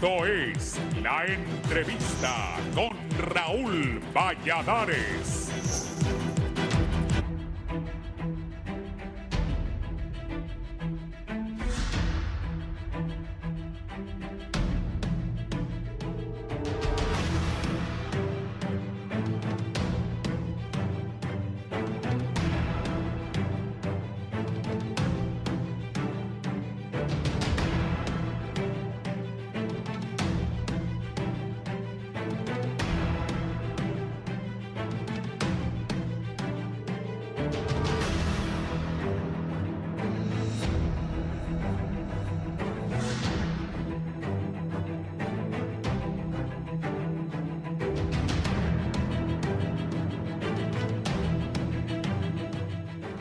Esto es La Entrevista con Raúl Valladares.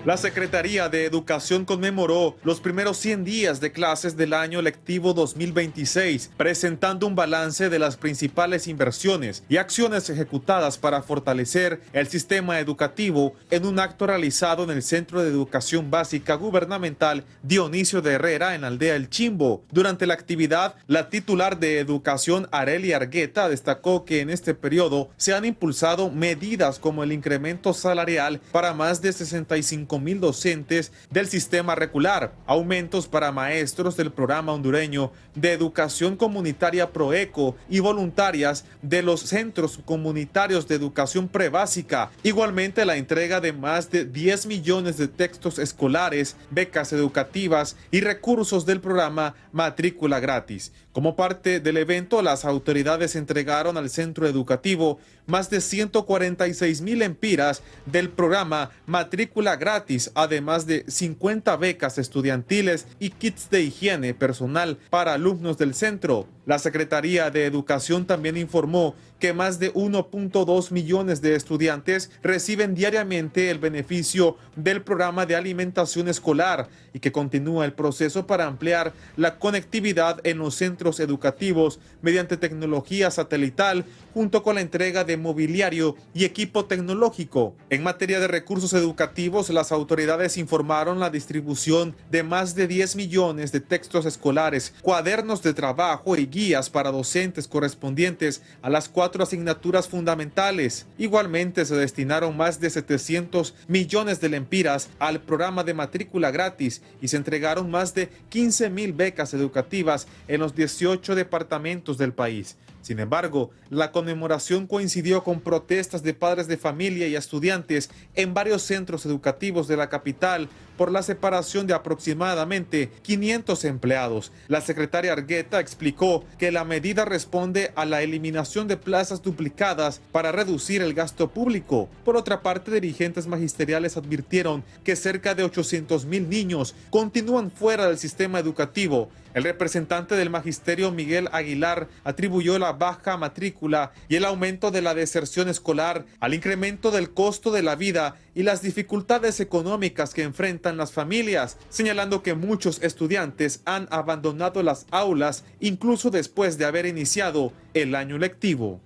La Secretaría de Educación conmemoró los primeros 100 días de clases del año lectivo 2026, presentando un balance de las principales inversiones y acciones ejecutadas para fortalecer el sistema educativo en un acto realizado en el Centro de Educación Básica Gubernamental Dionisio de Herrera en Aldea El Chimbo. Durante la actividad, la titular de Educación, Arely Argueta, destacó que en este periodo se han impulsado medidas como el incremento salarial para más de 65,000 docentes del sistema regular, aumentos para maestros del programa hondureño de educación comunitaria PROECO y voluntarias de los centros comunitarios de educación prebásica. Igualmente, la entrega de más de 10 millones de textos escolares, becas educativas y recursos del programa Matrícula Gratis. Como parte del evento, las autoridades entregaron al centro educativo más de 146,000 empiras del programa Matrícula Gratis, además de 50 becas estudiantiles y kits de higiene personal para alumnos del centro. La Secretaría de Educación también informó que más de 1.2 millones de estudiantes reciben diariamente el beneficio del programa de alimentación escolar y que continúa el proceso para ampliar la conectividad en los centros educativos mediante tecnología satelital, junto con la entrega de mobiliario y equipo tecnológico. En materia de recursos educativos, las autoridades informaron la distribución de más de 10 millones de textos escolares, cuadernos de trabajo y guías para docentes correspondientes a las 4 asignaturas fundamentales. Igualmente se destinaron más de 700 millones de lempiras al programa de matrícula gratis y se entregaron más de 15,000 becas educativas en los 18 departamentos del país. Sin embargo, la conmemoración coincidió con protestas de padres de familia y estudiantes en varios centros educativos de la capital por la separación de aproximadamente 500 empleados. La secretaria Argueta explicó que la medida responde a la eliminación de plazas duplicadas para reducir el gasto público. Por otra parte, dirigentes magisteriales advirtieron que cerca de 800,000 niños continúan fuera del sistema educativo. El representante del magisterio, Miguel Aguilar, atribuyó la baja matrícula y el aumento de la deserción escolar al incremento del costo de la vida y las dificultades económicas que enfrentan las familias, señalando que muchos estudiantes han abandonado las aulas incluso después de haber iniciado el año lectivo.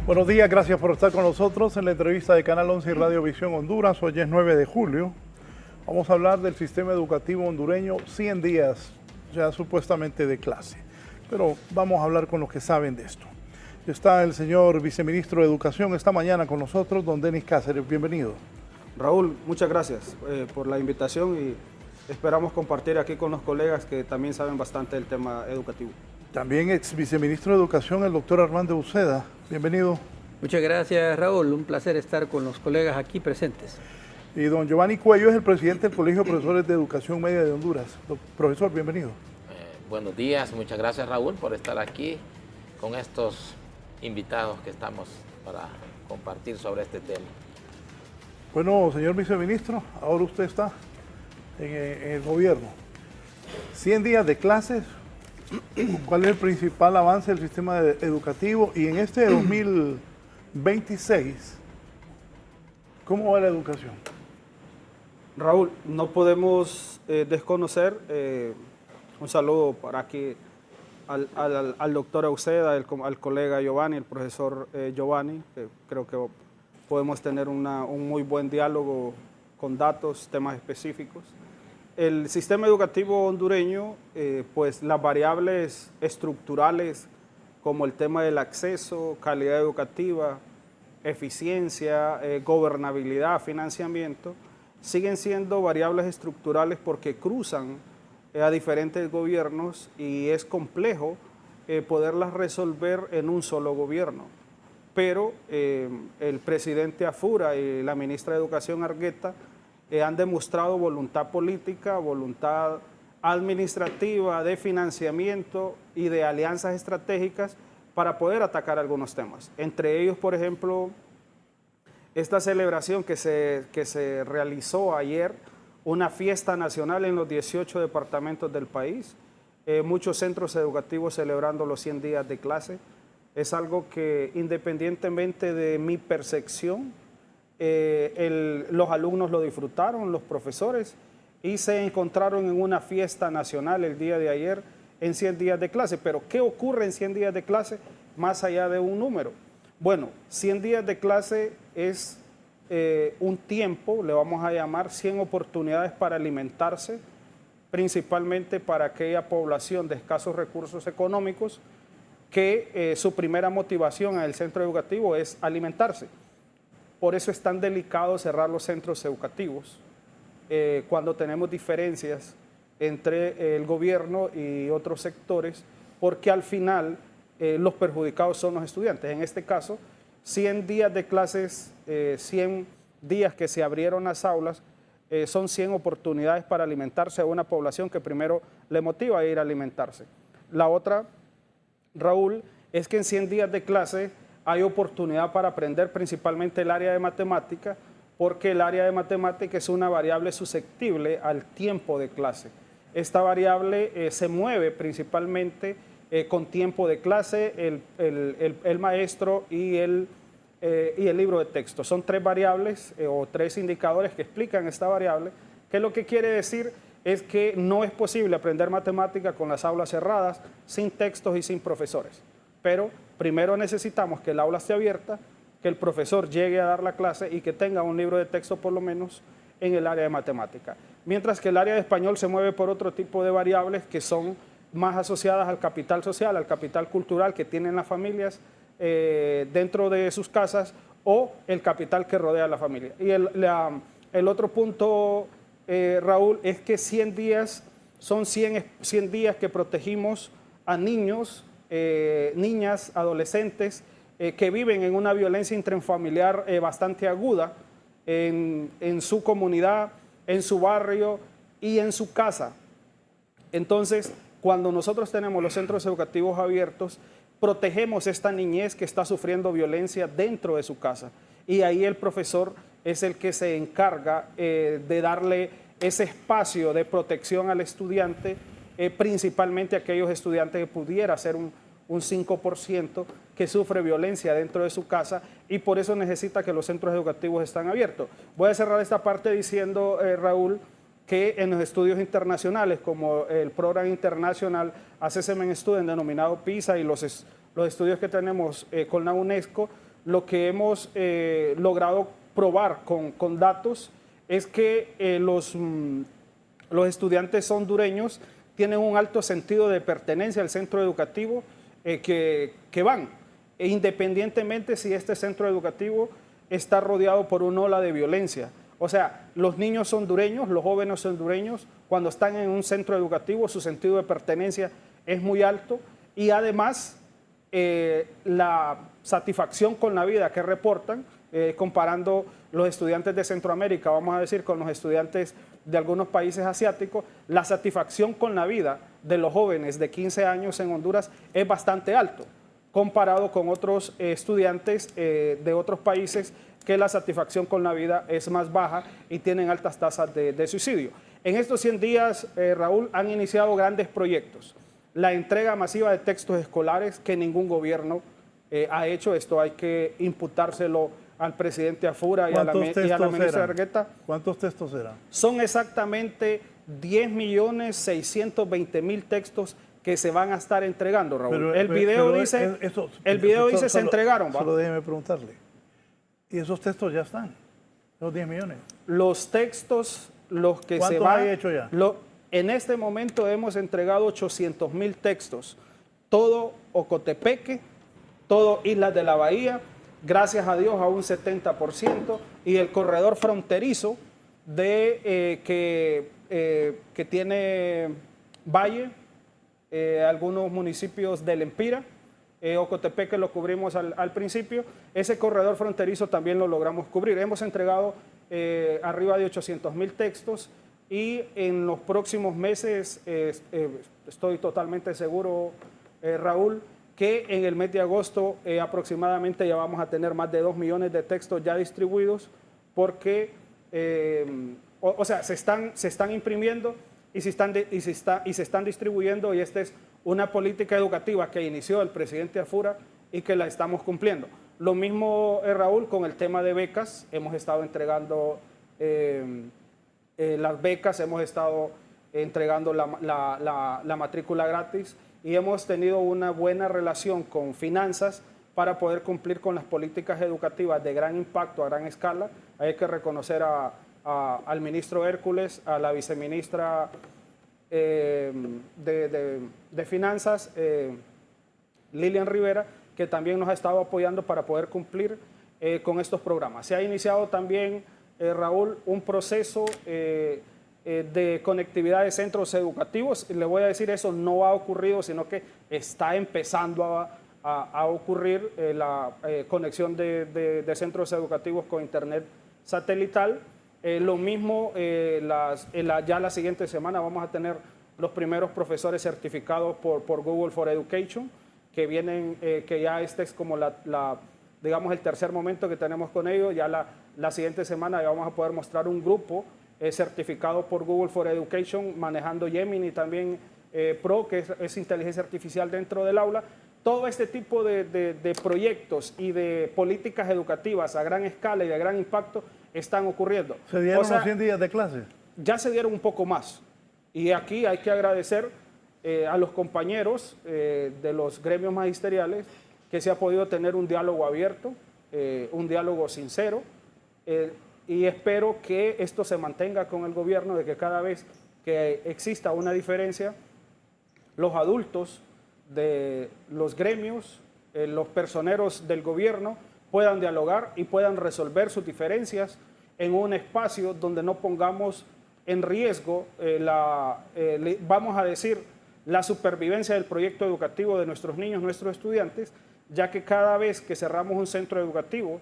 Buenos días, gracias por estar con nosotros en la entrevista de Canal 11 y Radio Visión Honduras. Hoy es 9 de julio. Vamos a hablar del sistema educativo hondureño, 100 días ya supuestamente de clase. Pero vamos a hablar con los que saben de esto. Está el señor viceministro de Educación esta mañana con nosotros, don Denis Cáceres. Bienvenido. Raúl, muchas gracias por la invitación y esperamos compartir aquí con los colegas que también saben bastante del tema educativo. También ex viceministro de Educación, el doctor Armando Uceda. Bienvenido. Muchas gracias, Raúl. Un placer estar con los colegas aquí presentes. Y don Giovanni Cuello es el presidente del Colegio de Profesores de Educación Media de Honduras. Profesor, bienvenido. Buenos días, muchas gracias, Raúl, por estar aquí con estos invitados que estamos para compartir sobre este tema. Bueno, señor viceministro, ahora usted está en el gobierno. 100 días de clases, ¿cuál es el principal avance del sistema educativo? Y en este 2026, ¿cómo va la educación? Raúl, no podemos desconocer, un saludo para aquí al doctor Euseda, al colega Giovanni, el profesor Giovanni, que creo que podemos tener un muy buen diálogo con datos, temas específicos. El sistema educativo hondureño, pues las variables estructurales como el tema del acceso, calidad educativa, eficiencia, gobernabilidad, financiamiento, siguen siendo variables estructurales porque cruzan a diferentes gobiernos y es complejo poderlas resolver en un solo gobierno. Pero el presidente Afura y la ministra de Educación Argueta han demostrado voluntad política, voluntad administrativa, de financiamiento y de alianzas estratégicas para poder atacar algunos temas. Entre ellos, por ejemplo, esta celebración que se realizó ayer, una fiesta nacional en los 18 departamentos del país, muchos centros educativos celebrando los 100 días de clase. Es algo que, independientemente de mi percepción, los alumnos lo disfrutaron, los profesores, y se encontraron en una fiesta nacional el día de ayer en 100 días de clase. Pero, ¿qué ocurre en 100 días de clase más allá de un número? Bueno, 100 días de clase es un tiempo, le vamos a llamar 100 oportunidades para alimentarse, principalmente para aquella población de escasos recursos económicos que su primera motivación en el centro educativo es alimentarse. Por eso es tan delicado cerrar los centros educativos cuando tenemos diferencias entre el gobierno y otros sectores, porque al final los perjudicados son los estudiantes. En este caso, 100 días de clases, 100 días que se abrieron las aulas, son 100 oportunidades para alimentarse a una población que primero le motiva a ir a alimentarse. La otra, Raúl, es que en 100 días de clase hay oportunidad para aprender principalmente el área de matemática, porque el área de matemática es una variable susceptible al tiempo de clase. Esta variable se mueve principalmente con tiempo de clase, el maestro y el libro de texto. Son tres variables o tres indicadores que explican esta variable, que lo que quiere decir es que no es posible aprender matemática con las aulas cerradas, sin textos y sin profesores. Pero primero necesitamos que el aula esté abierta, que el profesor llegue a dar la clase y que tenga un libro de texto por lo menos en el área de matemática. Mientras que el área de español se mueve por otro tipo de variables que son más asociadas al capital social, al capital cultural que tienen las familias dentro de sus casas o el capital que rodea a la familia. Y el otro punto, Raúl, es que 100 días son 100 días que protegimos a niños, niñas, adolescentes que viven en una violencia intrafamiliar bastante aguda en su comunidad, en su barrio y en su casa. Entonces, cuando nosotros tenemos los centros educativos abiertos, protegemos esta niñez que está sufriendo violencia dentro de su casa. Y ahí el profesor es el que se encarga de darle ese espacio de protección al estudiante, principalmente a aquellos estudiantes que pudiera ser un 5% que sufre violencia dentro de su casa, y por eso necesita que los centros educativos estén abiertos. Voy a cerrar esta parte diciendo, Raúl, que en los estudios internacionales, como el Program International Assessment Student denominado PISA y los estudios que tenemos con la UNESCO, lo que hemos logrado probar con datos es que los estudiantes hondureños tienen un alto sentido de pertenencia al centro educativo que van, independientemente si este centro educativo está rodeado por una ola de violencia. O sea, los niños hondureños, los jóvenes hondureños, cuando están en un centro educativo, su sentido de pertenencia es muy alto, y además la satisfacción con la vida que reportan, comparando los estudiantes de Centroamérica, vamos a decir, con los estudiantes de algunos países asiáticos, la satisfacción con la vida de los jóvenes de 15 años en Honduras es bastante alto, comparado con otros estudiantes de otros países que la satisfacción con la vida es más baja y tienen altas tasas de suicidio. En estos 100 días, Raúl, han iniciado grandes proyectos. La entrega masiva de textos escolares que ningún gobierno ha hecho. Esto hay que imputárselo al presidente Afura y a la ministra Argueta. ¿Cuántos textos eran? Son exactamente 10.620.000 textos que se van a estar entregando, Raúl. El video dice se entregaron. Solo déjeme preguntarle. ¿Y esos textos ya están? ¿Los 10 millones? Los textos, los que se van... ¿Cuántos hay hecho ya? En este momento hemos entregado 800.000 textos. Todo Ocotepeque, todo Islas de la Bahía, gracias a Dios a un 70%, y el corredor fronterizo que tiene Valle, algunos municipios del Empira, Ocotepeque lo cubrimos al principio, ese corredor fronterizo también lo logramos cubrir. Hemos entregado arriba de 800.000 textos y en los próximos meses, estoy totalmente seguro, Raúl, que en el mes de agosto aproximadamente ya vamos a tener más de 2 millones de textos ya distribuidos, porque se están imprimiendo y se están distribuyendo, y esta es una política educativa que inició el presidente Afura y que la estamos cumpliendo. Lo mismo, Raúl, con el tema de becas. Hemos estado entregando las becas, hemos estado entregando la matrícula gratis, y hemos tenido una buena relación con finanzas para poder cumplir con las políticas educativas de gran impacto a gran escala. Hay que reconocer al ministro Hércules, a la viceministra de Finanzas, Lilian Rivera, que también nos ha estado apoyando para poder cumplir con estos programas. Se ha iniciado también, Raúl, un proceso de conectividad de centros educativos. Le voy a decir, eso no ha ocurrido, sino que está empezando a ocurrir la conexión de centros educativos con internet satelital. Lo mismo, ya la siguiente semana vamos a tener los primeros profesores certificados por Google for Education, que vienen, que ya este es como digamos, el tercer momento que tenemos con ellos. Ya la siguiente semana ya vamos a poder mostrar un grupo certificado por Google for Education, manejando Gemini también Pro, que es inteligencia artificial dentro del aula. Todo este tipo de proyectos y de políticas educativas a gran escala y de gran impacto están ocurriendo. ¿Se dieron los 100 días de clase? Ya se dieron un poco más. Y aquí hay que agradecer a los compañeros de los gremios magisteriales que se ha podido tener un diálogo abierto, un diálogo sincero, y espero que esto se mantenga con el gobierno, de que cada vez que exista una diferencia, los adultos de los gremios, los personeros del gobierno puedan dialogar y puedan resolver sus diferencias en un espacio donde no pongamos en riesgo, vamos a decir, la supervivencia del proyecto educativo de nuestros niños, nuestros estudiantes, ya que cada vez que cerramos un centro educativo,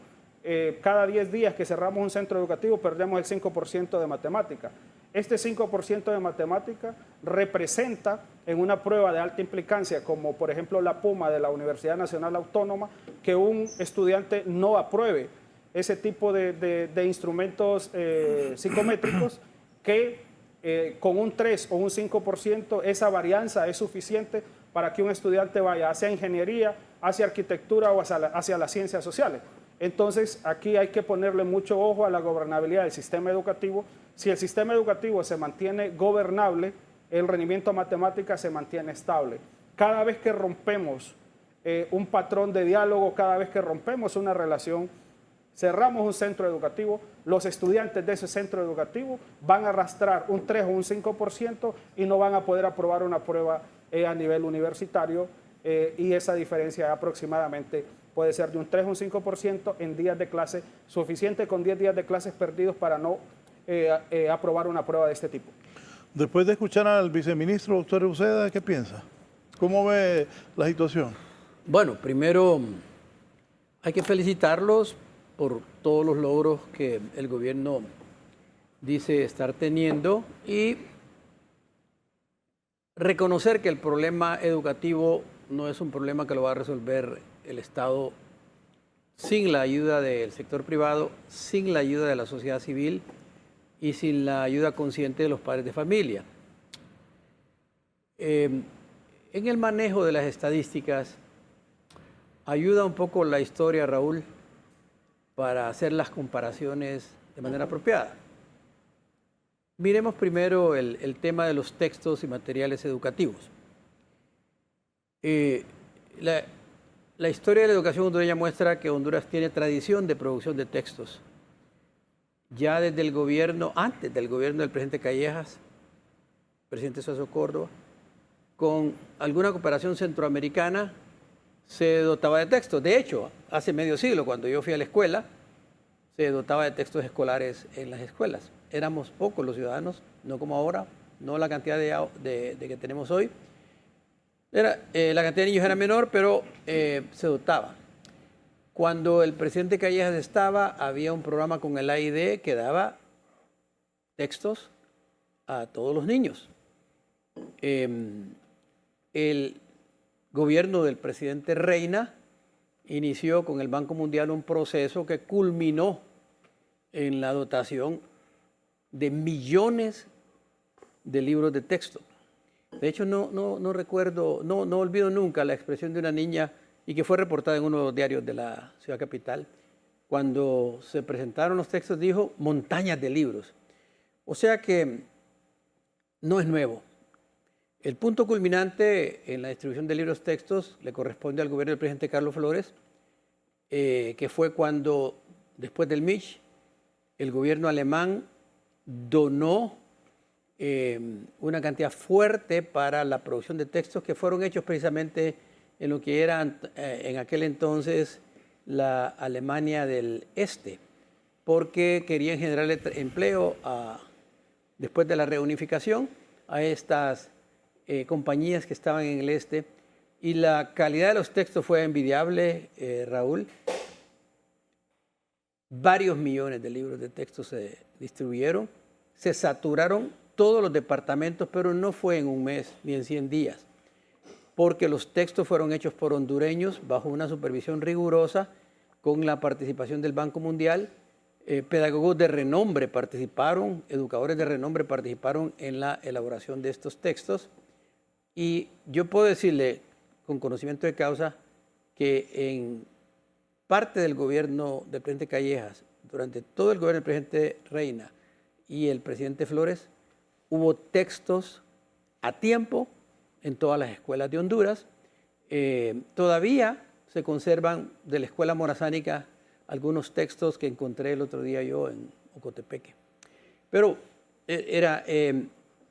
cada 10 días que cerramos un centro educativo, perdemos el 5% de matemática. Este 5% de matemática representa en una prueba de alta implicancia, como por ejemplo la PUMA de la Universidad Nacional Autónoma, que un estudiante no apruebe ese tipo de instrumentos psicométricos, que con un 3 o un 5% esa varianza es suficiente para que un estudiante vaya hacia ingeniería, hacia arquitectura o hacia las ciencias sociales. Entonces, aquí hay que ponerle mucho ojo a la gobernabilidad del sistema educativo. Si el sistema educativo se mantiene gobernable, el rendimiento a matemáticas se mantiene estable. Cada vez que rompemos un patrón de diálogo, cada vez que rompemos una relación, cerramos un centro educativo, los estudiantes de ese centro educativo van a arrastrar un 3 o un 5% y no van a poder aprobar una prueba a nivel universitario, y esa diferencia aproximadamente puede ser de un 3 o un 5% en días de clase, suficiente con 10 días de clases perdidos para no aprobar una prueba de este tipo. Después de escuchar al viceministro, doctor Uceda, ¿qué piensa? ¿Cómo ve la situación? Bueno, primero hay que felicitarlos por todos los logros que el gobierno dice estar teniendo y reconocer que el problema educativo no es un problema que lo va a resolver el Estado sin la ayuda del sector privado, sin la ayuda de la sociedad civil y sin la ayuda consciente de los padres de familia. En el manejo de las estadísticas ayuda un poco la historia, Raúl, para hacer las comparaciones de manera apropiada. Miremos primero el tema de los textos y materiales educativos. La historia de la educación hondureña muestra que Honduras tiene tradición de producción de textos. Ya desde el gobierno, antes del gobierno del presidente Callejas, presidente Suazo Córdoba, con alguna cooperación centroamericana, se dotaba de textos. De hecho, hace medio siglo, cuando yo fui a la escuela, se dotaba de textos escolares en las escuelas. Éramos pocos los ciudadanos, no como ahora, no la cantidad de que tenemos hoy. La cantidad de niños era menor, pero se dotaba. Cuando el presidente Callejas estaba, había un programa con el AID que daba textos a todos los niños. El gobierno del presidente Reina inició con el Banco Mundial un proceso que culminó en la dotación de millones de libros de texto. De hecho, no recuerdo, no olvido nunca la expresión de una niña y que fue reportada en uno de los diarios de la ciudad capital. Cuando se presentaron los textos dijo montañas de libros. O sea que no es nuevo. El punto culminante en la distribución de libros textos le corresponde al gobierno del presidente Carlos Flores, que fue cuando, después del Mitch, el gobierno alemán donó una cantidad fuerte para la producción de textos que fueron hechos precisamente en lo que era en aquel entonces la Alemania del Este, porque querían generar empleo después de la reunificación a estas compañías que estaban en el Este, y la calidad de los textos fue envidiable, Raúl. Varios millones de libros de texto se distribuyeron, se saturaron todos los departamentos, pero no fue en un mes ni en 100 días, porque los textos fueron hechos por hondureños bajo una supervisión rigurosa, con la participación del Banco Mundial. Pedagogos de renombre participaron, educadores de renombre participaron en la elaboración de estos textos, y yo puedo decirle con conocimiento de causa que en parte del gobierno del presidente Callejas, durante todo el gobierno del presidente Reina y el presidente Flores, hubo textos a tiempo en todas las escuelas de Honduras. Todavía se conservan de la escuela morazánica algunos textos que encontré el otro día yo en Ocotepeque. Pero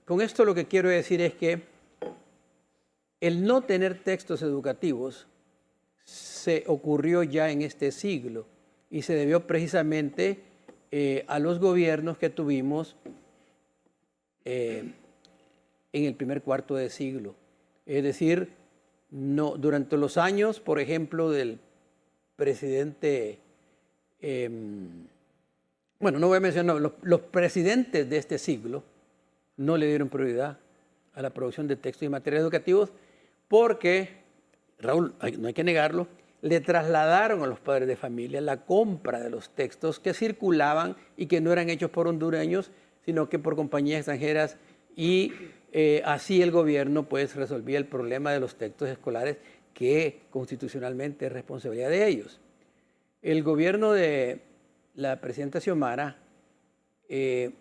con esto lo que quiero decir es que el no tener textos educativos se ocurrió ya en este siglo y se debió precisamente a los gobiernos que tuvimos en el primer cuarto de siglo. Es decir, durante los años, por ejemplo, del presidente, bueno, no voy a mencionar, los presidentes de este siglo no le dieron prioridad a la producción de textos y materiales educativos porque, Raúl, no hay que negarlo, le trasladaron a los padres de familia la compra de los textos que circulaban y que no eran hechos por hondureños, sino que por compañías extranjeras, y así el gobierno pues resolvía el problema de los textos escolares, que constitucionalmente es responsabilidad de ellos. El gobierno de la presidenta Xiomara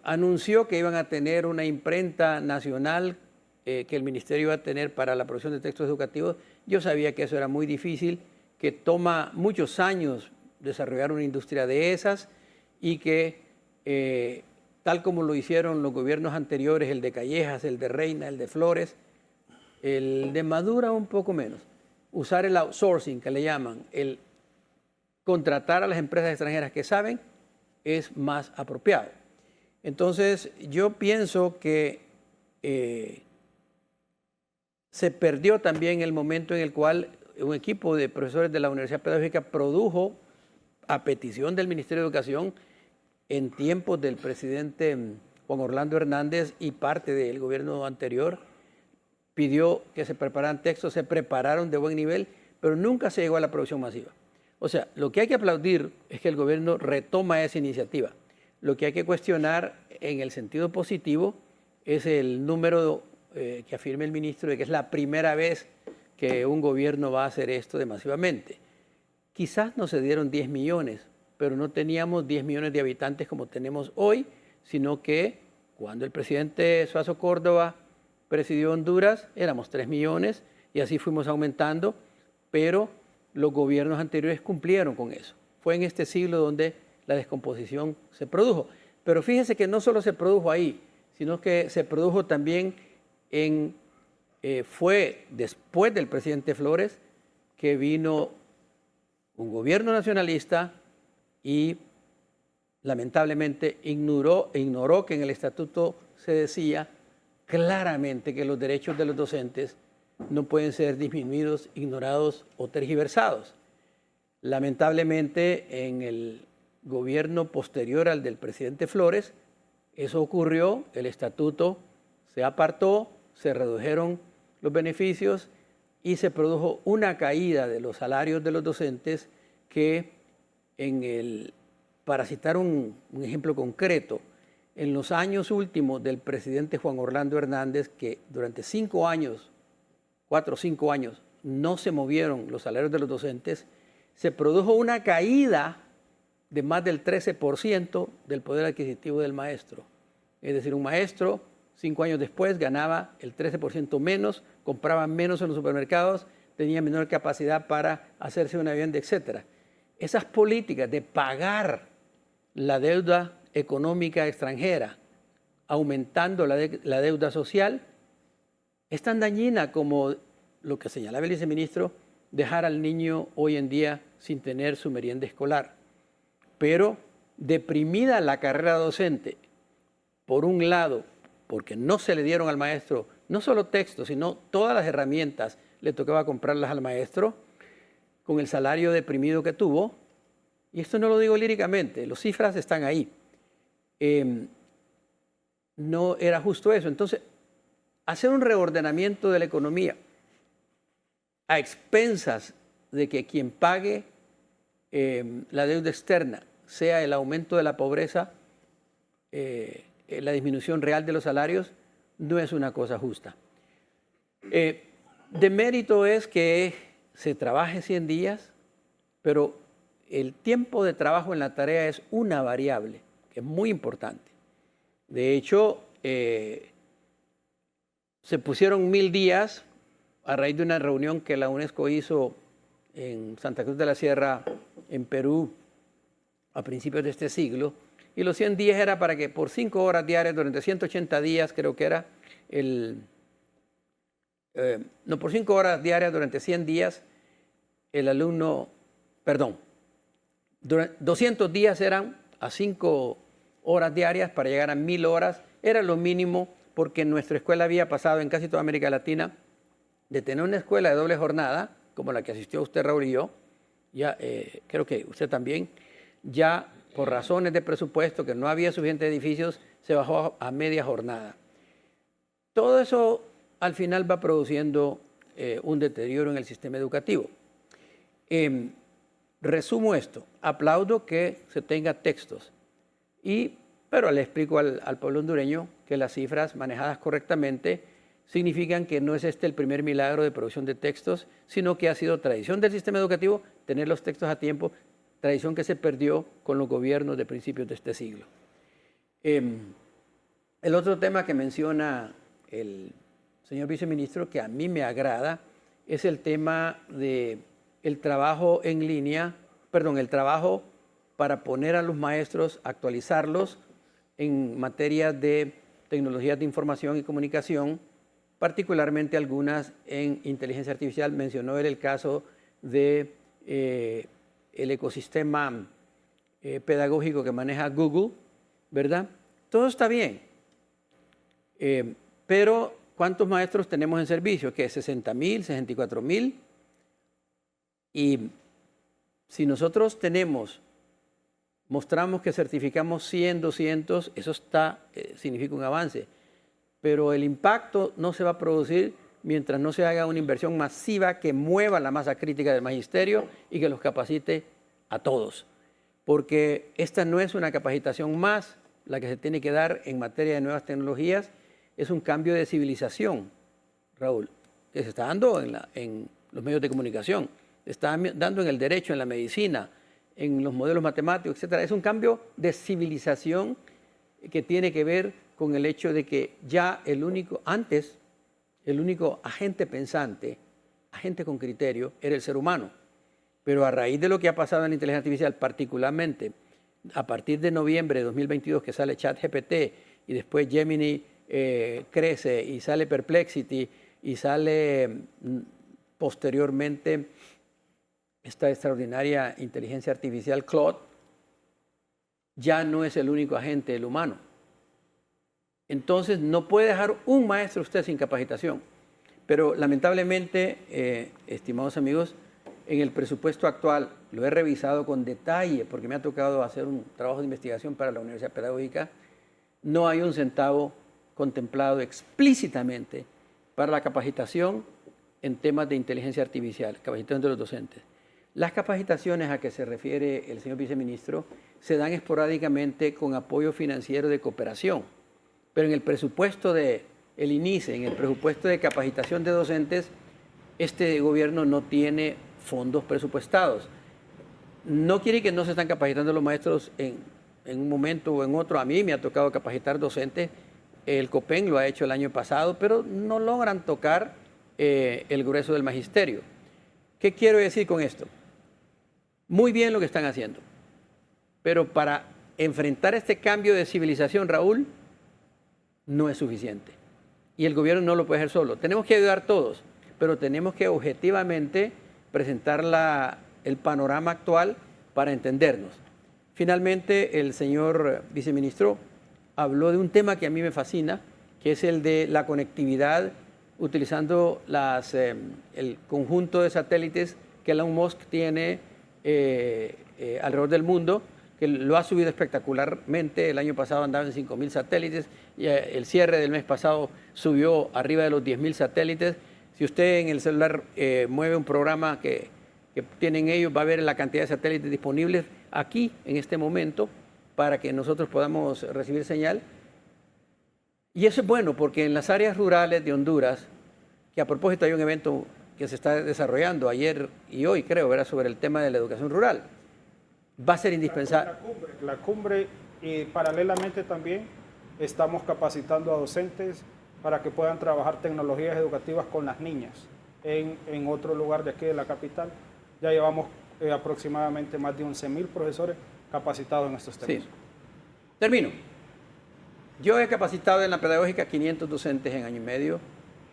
anunció que iban a tener una imprenta nacional que el ministerio iba a tener para la producción de textos educativos. Yo sabía que eso era muy difícil, que toma muchos años desarrollar una industria de esas, y que tal como lo hicieron los gobiernos anteriores, el de Callejas, el de Reina, el de Flores, el de Madura un poco menos, usar el outsourcing, que le llaman, el contratar a las empresas extranjeras que saben, es más apropiado. Entonces, yo pienso que se perdió también el momento en el cual un equipo de profesores de la Universidad Pedagógica produjo, a petición del Ministerio de Educación, en tiempos del presidente Juan Orlando Hernández y parte del gobierno anterior, pidió que se prepararan textos, se prepararon de buen nivel, pero nunca se llegó a la producción masiva. O sea, lo que hay que aplaudir es que el gobierno retoma esa iniciativa. Lo que hay que cuestionar en el sentido positivo es el número que afirma el ministro de que es la primera vez que un gobierno va a hacer esto de masivamente. Quizás no se dieron 10 millones, pero no teníamos 10 millones de habitantes como tenemos hoy, sino que cuando el presidente Suazo Córdoba presidió Honduras, éramos 3 millones y así fuimos aumentando, pero los gobiernos anteriores cumplieron con eso. Fue en este siglo donde la descomposición se produjo. Pero fíjese que no solo se produjo ahí, sino que se produjo también fue después del presidente Flores que vino un gobierno nacionalista y lamentablemente ignoró que en el estatuto se decía claramente que los derechos de los docentes no pueden ser disminuidos, ignorados o tergiversados. Lamentablemente, en el gobierno posterior al del presidente Flores, eso ocurrió, el estatuto se apartó, se redujeron los beneficios y se produjo una caída de los salarios de los docentes que, para citar un ejemplo concreto, en los años últimos del presidente Juan Orlando Hernández, que durante 5 años, 4 o 5 años, no se movieron los salarios de los docentes, se produjo una caída de más del 13% del poder adquisitivo del maestro. Es decir, un maestro 5 años después ganaba el 13% menos, compraba menos en los supermercados, tenía menor capacidad para hacerse una vivienda, etc. Esas políticas de pagar la deuda económica extranjera, aumentando la deuda social, es tan dañina como lo que señalaba el viceministro, dejar al niño hoy en día sin tener su merienda escolar. Pero deprimida la carrera docente, por un lado, porque no se le dieron al maestro no solo textos, sino todas las herramientas, le tocaba comprarlas al maestro, con el salario deprimido que tuvo, y esto no lo digo líricamente, las cifras están ahí. No era justo eso. Entonces, hacer un reordenamiento de la economía a expensas de que quien pague la deuda externa sea el aumento de la pobreza, la disminución real de los salarios, no es una cosa justa. De mérito es que se trabaje 100 días, pero el tiempo de trabajo en la tarea es una variable, que es muy importante. De hecho, se pusieron 1000 días a raíz de una reunión que la UNESCO hizo en Santa Cruz de la Sierra, en Perú, a principios de este siglo, y los 100 días era para que por 5 horas diarias, durante 180 días, creo que era por 5 horas diarias, durante 100 días, el alumno, 200 días eran a 5 horas diarias para llegar a 1000 horas, era lo mínimo, porque en nuestra escuela había pasado en casi toda América Latina de tener una escuela de doble jornada, como la que asistió usted, Raúl, y yo, ya creo que usted también, ya por razones de presupuesto, que no había suficientes edificios, se bajó a media jornada. Todo eso al final va produciendo un deterioro en el sistema educativo. Resumo esto, aplaudo que se tenga textos, pero le explico al pueblo hondureño que las cifras manejadas correctamente significan que no es este el primer milagro de producción de textos, sino que ha sido tradición del sistema educativo tener los textos a tiempo, tradición que se perdió con los gobiernos de principios de este siglo. El otro tema que menciona el señor viceministro, que a mí me agrada, es el tema del trabajo en línea, el trabajo para poner a los maestros, actualizarlos en materia de tecnologías de información y comunicación, particularmente algunas en inteligencia artificial. Mencionó él el caso de el ecosistema pedagógico que maneja Google, ¿verdad? Todo está bien, pero ¿cuántos maestros tenemos en servicio? ¿Qué? 60,000, 64,000. Y si nosotros mostramos que certificamos 100, 200, eso significa un avance, pero el impacto no se va a producir mientras no se haga una inversión masiva que mueva la masa crítica del magisterio y que los capacite a todos. Porque esta no es una capacitación más la que se tiene que dar en materia de nuevas tecnologías, es un cambio de civilización, Raúl, que se está dando en los medios de comunicación, se está dando en el derecho, en la medicina, en los modelos matemáticos, etc. Es un cambio de civilización que tiene que ver con el hecho de que ya el único agente pensante, agente con criterio, era el ser humano. Pero a raíz de lo que ha pasado en la inteligencia artificial, particularmente a partir de noviembre de 2022 que sale ChatGPT y después Gemini crece y sale Perplexity y sale posteriormente esta extraordinaria inteligencia artificial Claude, ya no es el único agente el humano. Entonces no puede dejar un maestro usted sin capacitación. Pero lamentablemente, estimados amigos, en el presupuesto actual, lo he revisado con detalle porque me ha tocado hacer un trabajo de investigación para la Universidad Pedagógica, no hay un centavo contemplado explícitamente para la capacitación en temas de inteligencia artificial, capacitación de los docentes. Las capacitaciones a que se refiere el señor viceministro se dan esporádicamente con apoyo financiero de cooperación, pero en el presupuesto del INICE, en el presupuesto de capacitación de docentes, este gobierno no tiene fondos presupuestados. No quiere que no se están capacitando los maestros en un momento o en otro. A mí me ha tocado capacitar docentes, el COPEN lo ha hecho el año pasado, pero no logran tocar el grueso del magisterio. ¿Qué quiero decir con esto? Muy bien lo que están haciendo, pero para enfrentar este cambio de civilización, Raúl, no es suficiente. Y el gobierno no lo puede hacer solo. Tenemos que ayudar todos, pero tenemos que objetivamente presentar el panorama actual para entendernos. Finalmente, el señor viceministro habló de un tema que a mí me fascina, que es el de la conectividad utilizando el conjunto de satélites que Elon Musk tiene alrededor del mundo, que lo ha subido espectacularmente. El año pasado andaba en 5.000 satélites, y el cierre del mes pasado subió arriba de los 10.000 satélites. Si usted en el celular mueve un programa que tienen ellos, va a ver la cantidad de satélites disponibles aquí en este momento para que nosotros podamos recibir señal. Y eso es bueno porque en las áreas rurales de Honduras, que a propósito hay un evento que se está desarrollando ayer y hoy, creo, ¿verdad?, sobre el tema de la educación rural, va a ser indispensable. La cumbre y paralelamente también estamos capacitando a docentes para que puedan trabajar tecnologías educativas con las niñas en otro lugar de aquí de la capital. Ya llevamos aproximadamente más de 11.000 profesores capacitados en estos temas. Sí. Termino. Yo he capacitado en la pedagógica 500 docentes en año y medio,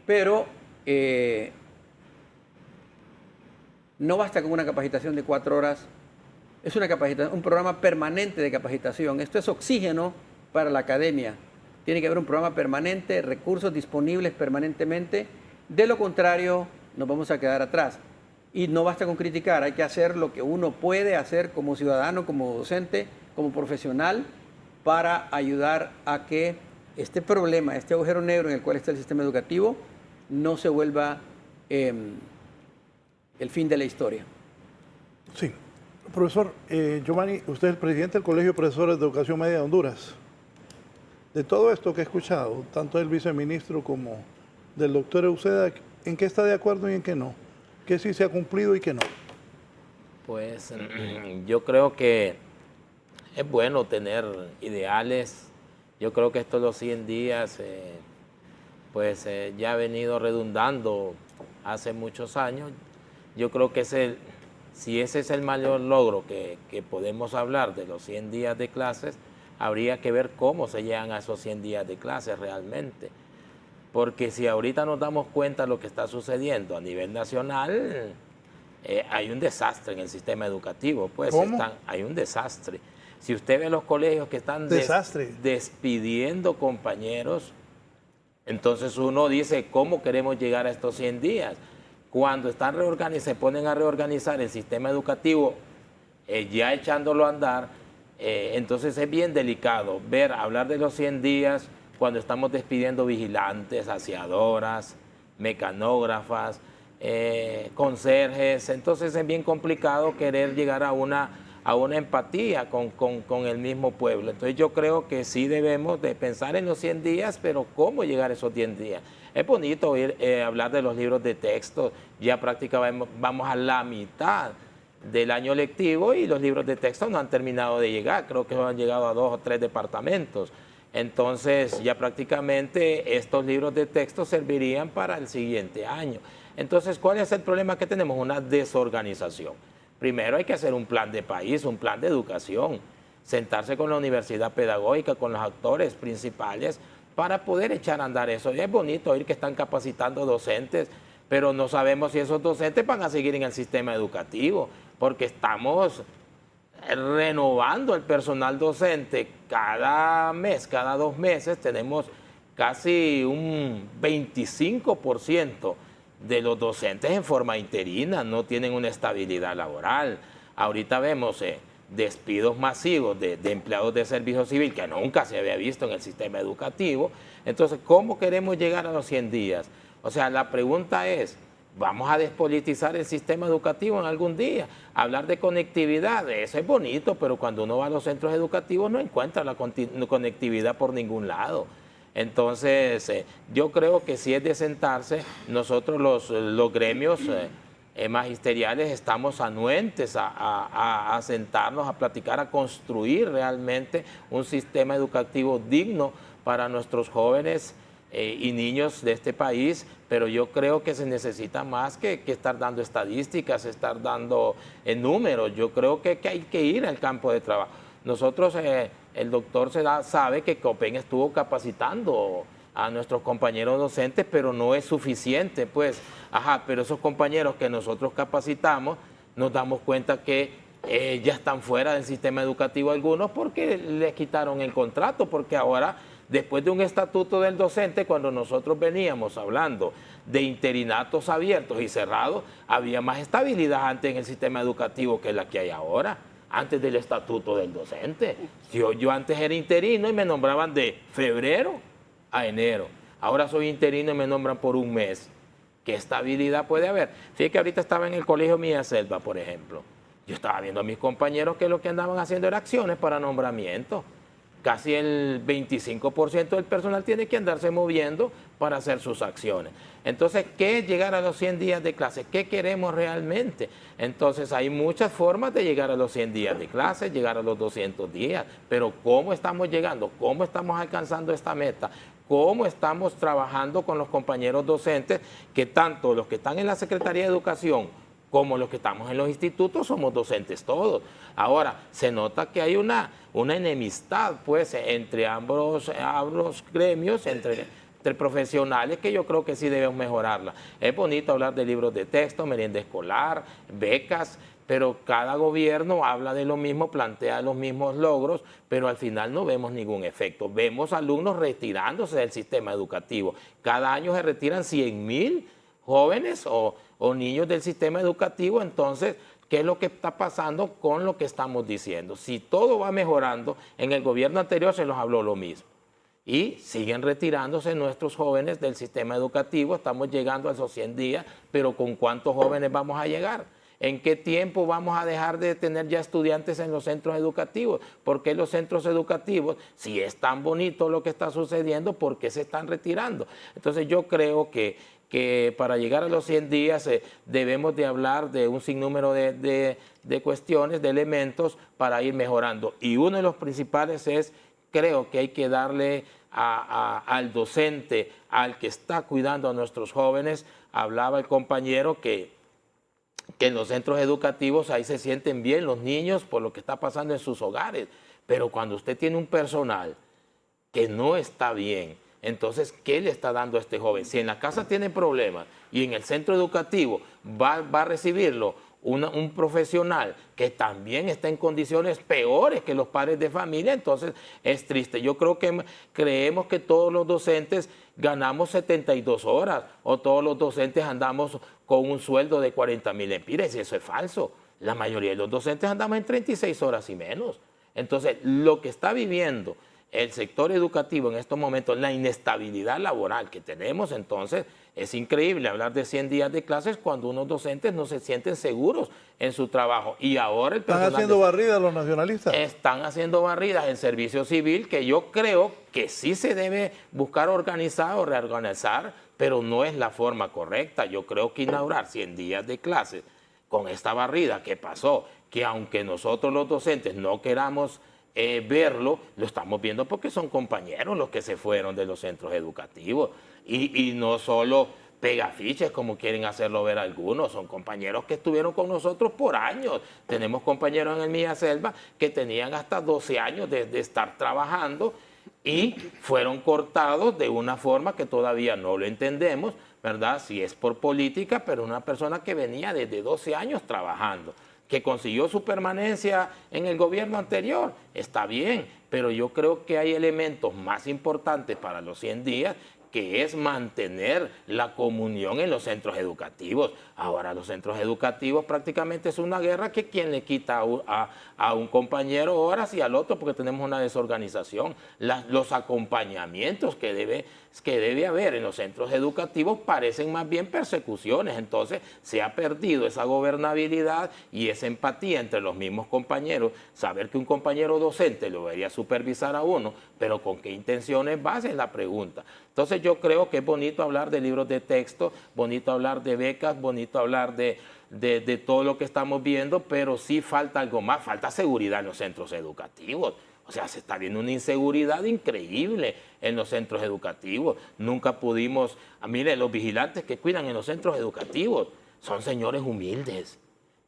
pero no basta con una capacitación de 4 horas. Es una capacitación, un programa permanente de capacitación. Esto es oxígeno para la academia. Tiene que haber un programa permanente, recursos disponibles permanentemente. De lo contrario, nos vamos a quedar atrás. Y no basta con criticar, hay que hacer lo que uno puede hacer como ciudadano, como docente, como profesional, para ayudar a que este problema, este agujero negro en el cual está el sistema educativo, no se vuelva el fin de la historia. Sí. Profesor Giovanni, usted es el presidente del Colegio de Profesores de Educación Media de Honduras. De todo esto que he escuchado, tanto del viceministro como del doctor Uceda, ¿en qué está de acuerdo y en qué no? ¿Qué sí se ha cumplido y qué no? Pues yo creo que es bueno tener ideales. Yo creo que estos los 100 días ya ha venido redundando hace muchos años. Yo creo que si ese es el mayor logro que podemos hablar de los 100 días de clases, habría que ver cómo se llegan a esos 100 días de clases realmente. Porque si ahorita nos damos cuenta de lo que está sucediendo a nivel nacional, hay un desastre en el sistema educativo. Pues hay un desastre. Si usted ve los colegios que están despidiendo compañeros, entonces uno dice, ¿cómo queremos llegar a estos 100 días? Cuando se ponen a reorganizar el sistema educativo, ya echándolo a andar, entonces es bien delicado hablar de los 100 días cuando estamos despidiendo vigilantes, aseadoras, mecanógrafas, conserjes. Entonces es bien complicado querer llegar a una empatía con el mismo pueblo. Entonces yo creo que sí debemos de pensar en los 100 días, pero ¿cómo llegar a esos 100 días? Es bonito hablar de los libros de texto, ya prácticamente vamos a la mitad del año lectivo y los libros de texto no han terminado de llegar, creo que han llegado a 2 o 3 departamentos. Entonces ya prácticamente estos libros de texto servirían para el siguiente año. Entonces, ¿cuál es el problema que tenemos? Una desorganización. Primero hay que hacer un plan de país, un plan de educación, sentarse con la universidad pedagógica, con los actores principales para poder echar a andar eso. Y es bonito oír que están capacitando docentes, pero no sabemos si esos docentes van a seguir en el sistema educativo, porque estamos renovando el personal docente cada mes, cada 2 meses, tenemos casi un 25% de los docentes en forma interina, no tienen una estabilidad laboral. Ahorita vemos despidos masivos de empleados de servicio civil que nunca se había visto en el sistema educativo. Entonces, ¿cómo queremos llegar a los 100 días? O sea, la pregunta es, ¿vamos a despolitizar el sistema educativo en algún día? Hablar de conectividad, eso es bonito, pero cuando uno va a los centros educativos no encuentra la conectividad por ningún lado. Entonces, yo creo que si es de sentarse, nosotros los gremios magisteriales estamos anuentes a sentarnos, a platicar, a construir realmente un sistema educativo digno para nuestros jóvenes y niños de este país, pero yo creo que se necesita más que estar dando estadísticas, estar dando números. Yo creo que hay que ir al campo de trabajo. Nosotros, el doctor sabe que COPEN estuvo capacitando a nuestros compañeros docentes, pero no es suficiente, pues, pero esos compañeros que nosotros capacitamos, nos damos cuenta que ya están fuera del sistema educativo algunos porque les quitaron el contrato, porque ahora, después de un estatuto del docente, cuando nosotros veníamos hablando de interinatos abiertos y cerrados, había más estabilidad antes en el sistema educativo que la que hay ahora. Antes del estatuto del docente. Yo antes era interino y me nombraban de febrero a enero. Ahora soy interino y me nombran por un mes. ¿Qué estabilidad puede haber? Fíjate que ahorita estaba en el colegio Mía Selva, por ejemplo. Yo estaba viendo a mis compañeros que lo que andaban haciendo era acciones para nombramiento. Casi el 25% del personal tiene que andarse moviendo para hacer sus acciones. Entonces, ¿qué es llegar a los 100 días de clase? ¿Qué queremos realmente? Entonces, hay muchas formas de llegar a los 100 días de clase, llegar a los 200 días, pero ¿cómo estamos llegando? ¿Cómo estamos alcanzando esta meta? ¿Cómo estamos trabajando con los compañeros docentes, que tanto los que están en la Secretaría de Educación como los que estamos en los institutos somos docentes todos? Ahora, se nota que hay una enemistad, pues, entre ambos gremios, entre profesionales, que yo creo que sí debemos mejorarla. Es bonito hablar de libros de texto, merienda escolar, becas, pero cada gobierno habla de lo mismo, plantea los mismos logros, pero al final no vemos ningún efecto. Vemos alumnos retirándose del sistema educativo. Cada año se retiran 100,000 jóvenes o niños del sistema educativo. Entonces, ¿qué es lo que está pasando con lo que estamos diciendo? Si todo va mejorando, en el gobierno anterior se nos habló lo mismo. Y siguen retirándose nuestros jóvenes del sistema educativo. Estamos llegando a esos 100 días, pero ¿con cuántos jóvenes vamos a llegar? ¿En qué tiempo vamos a dejar de tener ya estudiantes en los centros educativos? ¿Por qué los centros educativos, si es tan bonito lo que está sucediendo, por qué se están retirando? Entonces yo creo que para llegar a los 100 días debemos de hablar de un sinnúmero de cuestiones, de elementos para ir mejorando. Y uno de los principales es, creo que hay que darle al docente, al que está cuidando a nuestros jóvenes. Hablaba el compañero que en los centros educativos ahí se sienten bien los niños por lo que está pasando en sus hogares, pero cuando usted tiene un personal que no está bien, entonces, ¿qué le está dando a este joven? Si en la casa tiene problemas y en el centro educativo va a recibirlo un profesional que también está en condiciones peores que los padres de familia, entonces es triste. Yo creo que creemos que todos los docentes ganamos 72 horas o todos los docentes andamos con un sueldo de 40,000 lempiras, y eso es falso. La mayoría de los docentes andamos en 36 horas y menos. Entonces, lo que está viviendo el sector educativo en estos momentos, la inestabilidad laboral que tenemos, entonces es increíble hablar de 100 días de clases cuando unos docentes no se sienten seguros en su trabajo. Y ahora el ¿Están haciendo barridas los nacionalistas? Están haciendo barridas en servicio civil, que yo creo que sí se debe buscar organizar o reorganizar, pero no es la forma correcta. Yo creo que inaugurar 100 días de clases con esta barrida que pasó, que aunque nosotros los docentes no queramos verlo, lo estamos viendo porque son compañeros los que se fueron de los centros educativos y no solo pegafiches como quieren hacerlo ver algunos, son compañeros que estuvieron con nosotros por años. Tenemos compañeros en el Milla Selva que tenían hasta 12 años de estar trabajando y fueron cortados de una forma que todavía no lo entendemos, ¿verdad? Si es por política, pero una persona que venía desde 12 años trabajando, que consiguió su permanencia en el gobierno anterior, está bien, pero yo creo que hay elementos más importantes para los 100 días, que es mantener la comunión en los centros educativos. Ahora los centros educativos prácticamente es una guerra que quien le quita a un compañero horas y al otro porque tenemos una desorganización. Los acompañamientos que debe haber en los centros educativos parecen más bien persecuciones. Entonces se ha perdido esa gobernabilidad y esa empatía entre los mismos compañeros. Saber que un compañero docente lo debería supervisar a uno, pero ¿con qué intenciones va? Esa es la pregunta. Entonces yo creo que es bonito hablar de libros de texto, bonito hablar de becas, bonito hablar de todo lo que estamos viendo, pero sí falta algo más, falta seguridad en los centros educativos. O sea, se está viendo una inseguridad increíble en los centros educativos. Nunca pudimos, mire, los vigilantes que cuidan en los centros educativos son señores humildes.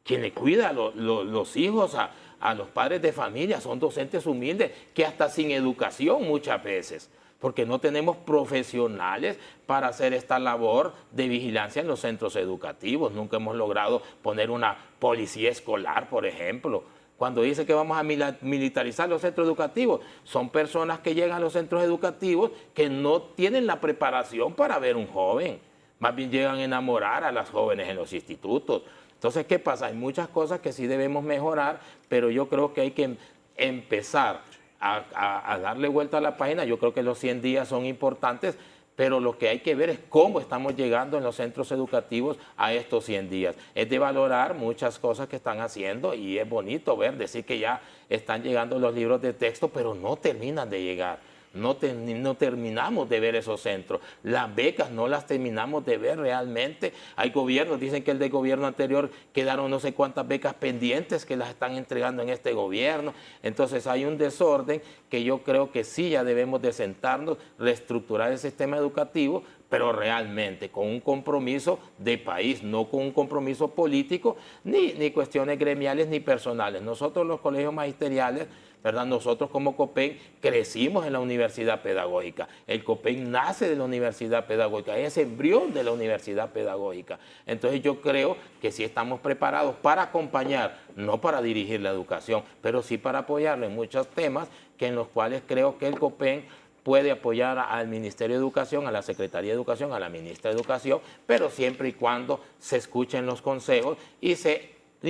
Quien le cuida a los hijos, a los padres de familia, son docentes humildes que hasta sin educación muchas veces, porque no tenemos profesionales para hacer esta labor de vigilancia en los centros educativos. Nunca hemos logrado poner una policía escolar, por ejemplo. Cuando dice que vamos a militarizar los centros educativos, son personas que llegan a los centros educativos que no tienen la preparación para ver un joven. Más bien llegan a enamorar a las jóvenes en los institutos. Entonces, ¿qué pasa? Hay muchas cosas que sí debemos mejorar, pero yo creo que hay que empezar a darle vuelta a la página. Yo creo que los 100 días son importantes, pero lo que hay que ver es cómo estamos llegando en los centros educativos a estos 100 días. Es de valorar muchas cosas que están haciendo y es bonito decir que ya están llegando los libros de texto, pero no terminan de llegar. No terminamos de ver esos centros. Las becas no las terminamos de ver realmente. Hay gobiernos, dicen que el del gobierno anterior quedaron no sé cuántas becas pendientes que las están entregando en este gobierno. Entonces hay un desorden que yo creo que sí ya debemos de sentarnos, reestructurar el sistema educativo, pero realmente con un compromiso de país, no con un compromiso político, ni cuestiones gremiales ni personales. Nosotros los colegios magisteriales, ¿verdad? Nosotros como COPEN crecimos en la universidad pedagógica. El COPEN nace de la universidad pedagógica, es embrión de la universidad pedagógica. Entonces yo creo que sí estamos preparados para acompañar, no para dirigir la educación, pero sí para apoyarlo en muchos temas en los cuales creo que el COPEN puede apoyar al Ministerio de Educación, a la Secretaría de Educación, a la Ministra de Educación, pero siempre y cuando se escuchen los consejos y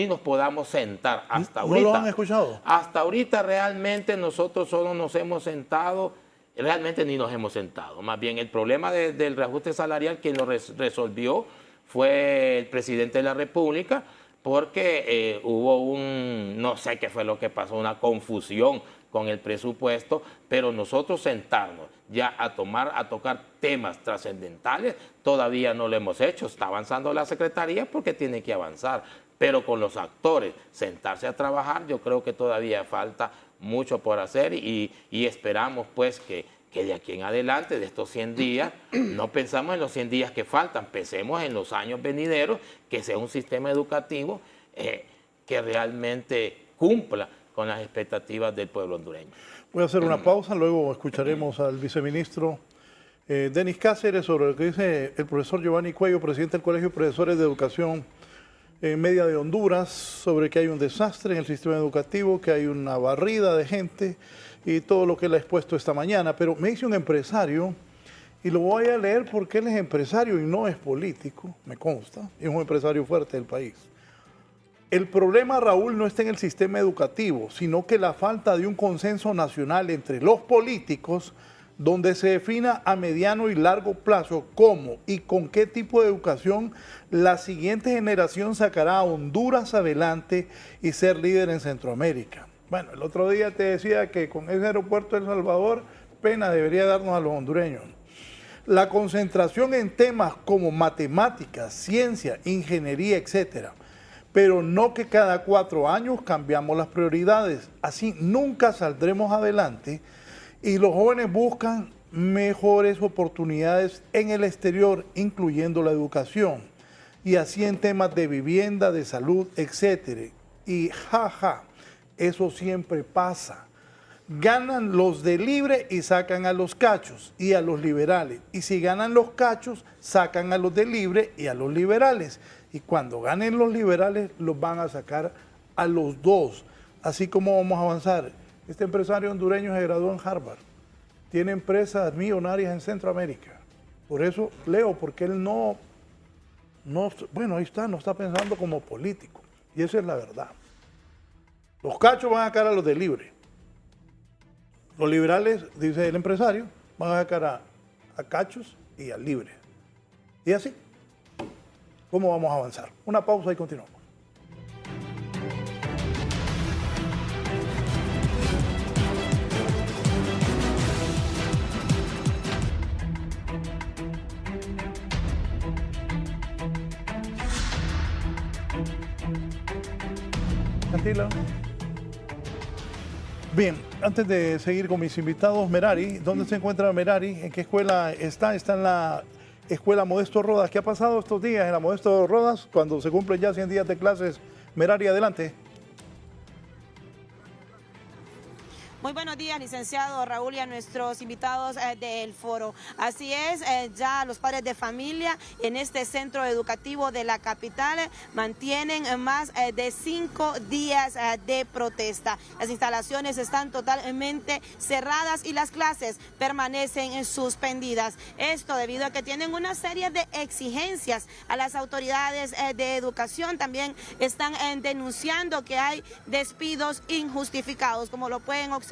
nos podamos sentar. Hasta ahorita, ¿no lo han escuchado? Hasta ahorita realmente nosotros solo nos hemos sentado, realmente ni nos hemos sentado. Más bien el problema del reajuste salarial quien lo resolvió fue el presidente de la República, porque hubo no sé qué fue lo que pasó, una confusión con el presupuesto, pero nosotros sentarnos ya a tocar temas trascendentales, todavía no lo hemos hecho. Está avanzando la Secretaría porque tiene que avanzar, pero con los actores, sentarse a trabajar, yo creo que todavía falta mucho por hacer y esperamos pues que de aquí en adelante, de estos 100 días, no pensamos en los 100 días que faltan, pensemos en los años venideros, que sea un sistema educativo que realmente cumpla con las expectativas del pueblo hondureño. Voy a hacer una pausa, luego escucharemos al viceministro Denis Cáceres sobre lo que dice el profesor Giovanni Cuello, presidente del Colegio de Profesores de Educación Media de Honduras, sobre que hay un desastre en el sistema educativo, que hay una barrida de gente y todo lo que él ha expuesto esta mañana. Pero me dice un empresario, y lo voy a leer porque él es empresario y no es político, me consta, es un empresario fuerte del país. El problema, Raúl, no está en el sistema educativo, sino que la falta de un consenso nacional entre los políticos donde se defina a mediano y largo plazo cómo y con qué tipo de educación la siguiente generación sacará a Honduras adelante y ser líder en Centroamérica. Bueno, el otro día te decía que con ese aeropuerto de El Salvador, pena debería darnos a los hondureños. La concentración en temas como matemáticas, ciencia, ingeniería, etcétera, pero no que cada 4 años cambiamos las prioridades. Así nunca saldremos adelante y los jóvenes buscan mejores oportunidades en el exterior, incluyendo la educación, y así en temas de vivienda, de salud, etcétera. Y jaja, eso siempre pasa. Ganan los de libre y sacan a los cachos y a los liberales. Y si ganan los cachos, sacan a los de libre y a los liberales. Y cuando ganen los liberales, los van a sacar a los dos. Así como vamos a avanzar. Este empresario hondureño se graduó en Harvard. Tiene empresas millonarias en Centroamérica. Por eso leo, porque él bueno, ahí está, no está pensando como político. Y esa es la verdad. Los cachos van a sacar a los de libre. Los liberales, dice el empresario, van a sacar a cachos y a libre. Y así, ¿cómo vamos a avanzar? Una pausa y continuamos. Tranquila. Bien, antes de seguir con mis invitados, Merari, ¿dónde se encuentra Merari? ¿En qué escuela está? Está en la Escuela Modesto Rodas. ¿Qué ha pasado estos días en la Modesto Rodas cuando se cumplen ya 100 días de clases? Merari, adelante. Muy buenos días, licenciado Raúl, y a nuestros invitados del foro. Así es, ya los padres de familia en este centro educativo de la capital mantienen más de 5 días de protesta. Las instalaciones están totalmente cerradas y las clases permanecen suspendidas. Esto debido a que tienen una serie de exigencias a las autoridades de educación. También están denunciando que hay despidos injustificados, como lo pueden observar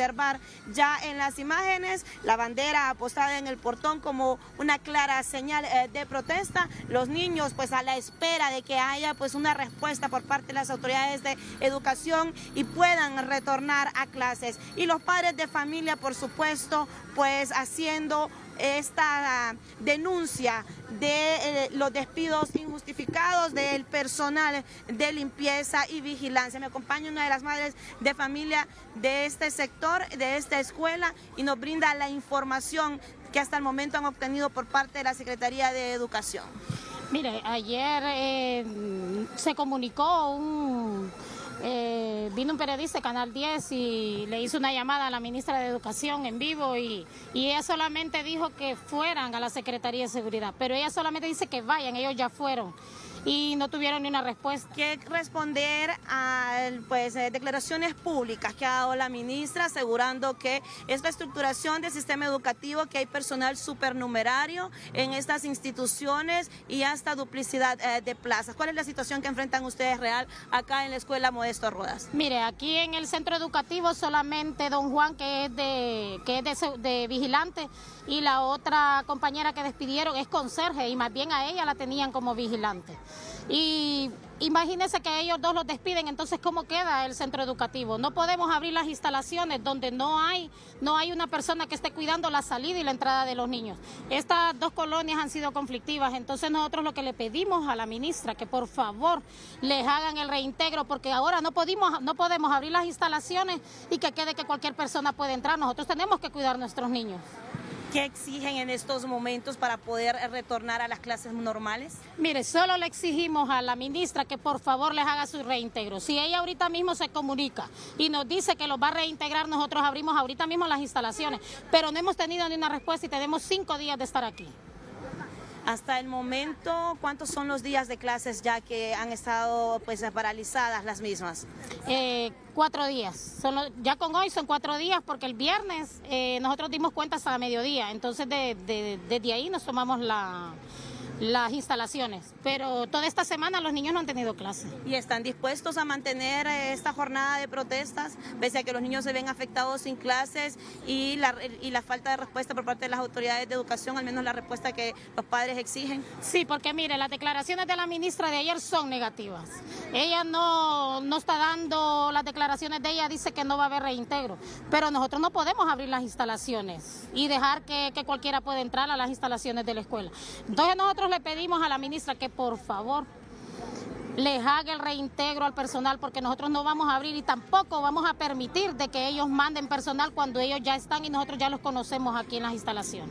ya en las imágenes, la bandera apostada en el portón como una clara señal de protesta. Los niños pues a la espera de que haya pues una respuesta por parte de las autoridades de educación y puedan retornar a clases. Y los padres de familia, por supuesto, pues haciendo esta denuncia de los despidos injustificados del personal de limpieza y vigilancia. Me acompaña una de las madres de familia de este sector, de esta escuela, y nos brinda la información que hasta el momento han obtenido por parte de la Secretaría de Educación. Mire, ayer se comunicó vino un periodista de Canal 10 y le hizo una llamada a la ministra de Educación en vivo y ella solamente dijo que fueran a la Secretaría de Seguridad, pero ella solamente dice que vayan, ellos ya fueron y no tuvieron ni una respuesta. ¿Qué responder a declaraciones públicas que ha dado la ministra asegurando que es la estructuración del sistema educativo, que hay personal supernumerario en estas instituciones y hasta duplicidad de plazas? ¿Cuál es la situación que enfrentan ustedes real acá en la Escuela Modesto Rodas? Mire, aquí en el centro educativo solamente don Juan, que es de vigilante, y la otra compañera que despidieron es conserje y más bien a ella la tenían como vigilante. Y imagínense que ellos dos los despiden, entonces ¿cómo queda el centro educativo? No podemos abrir las instalaciones donde no hay una persona que esté cuidando la salida y la entrada de los niños. Estas dos colonias han sido conflictivas, entonces nosotros lo que le pedimos a la ministra, que por favor les hagan el reintegro, porque ahora no podemos abrir las instalaciones y que quede que cualquier persona puede entrar. Nosotros tenemos que cuidar a nuestros niños. ¿Qué exigen en estos momentos para poder retornar a las clases normales? Mire, solo le exigimos a la ministra que por favor les haga su reintegro. Si ella ahorita mismo se comunica y nos dice que los va a reintegrar, nosotros abrimos ahorita mismo las instalaciones, pero no hemos tenido ni una respuesta y tenemos 5 días de estar aquí. Hasta el momento, ¿cuántos son los días de clases ya que han estado pues paralizadas las mismas? 4 días. Ya con hoy son 4 días porque el viernes nosotros dimos cuenta hasta mediodía. Entonces desde ahí nos tomamos las instalaciones. Pero toda esta semana los niños no han tenido clase. ¿Y están dispuestos a mantener esta jornada de protestas, pese a que los niños se ven afectados sin clases y la falta de respuesta por parte de las autoridades de educación, al menos la respuesta que los padres exigen? Sí, porque mire, las declaraciones de la ministra de ayer son negativas. Ella no está dando, las declaraciones de ella dice que no va a haber reintegro, pero nosotros no podemos abrir las instalaciones y dejar que cualquiera pueda entrar a las instalaciones de la escuela. Entonces nosotros le pedimos a la ministra que por favor les haga el reintegro al personal, porque nosotros no vamos a abrir y tampoco vamos a permitir de que ellos manden personal cuando ellos ya están y nosotros ya los conocemos aquí en las instalaciones.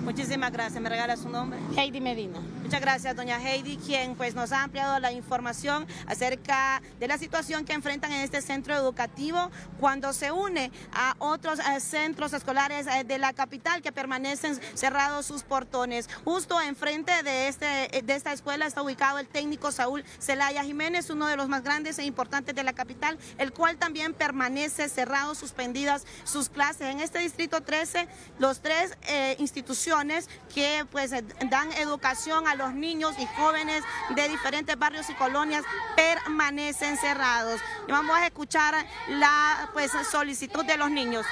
Muchísimas gracias. ¿Me regala su nombre? Heidi Medina. Muchas gracias, doña Heidi, quien pues nos ha ampliado la información acerca de la situación que enfrentan en este centro educativo cuando se une a otros centros escolares de la capital que permanecen cerrados sus portones. Justo enfrente de esta escuela está ubicado el técnico Saúl Zelaya Jiménez, uno de los más grandes e importantes de la capital, el cual también permanece cerrado, suspendidas sus clases. En este distrito 13, los tres instituciones que pues dan educación a los niños y jóvenes de diferentes barrios y colonias permanecen cerrados. Y vamos a escuchar la pues solicitud de los niños.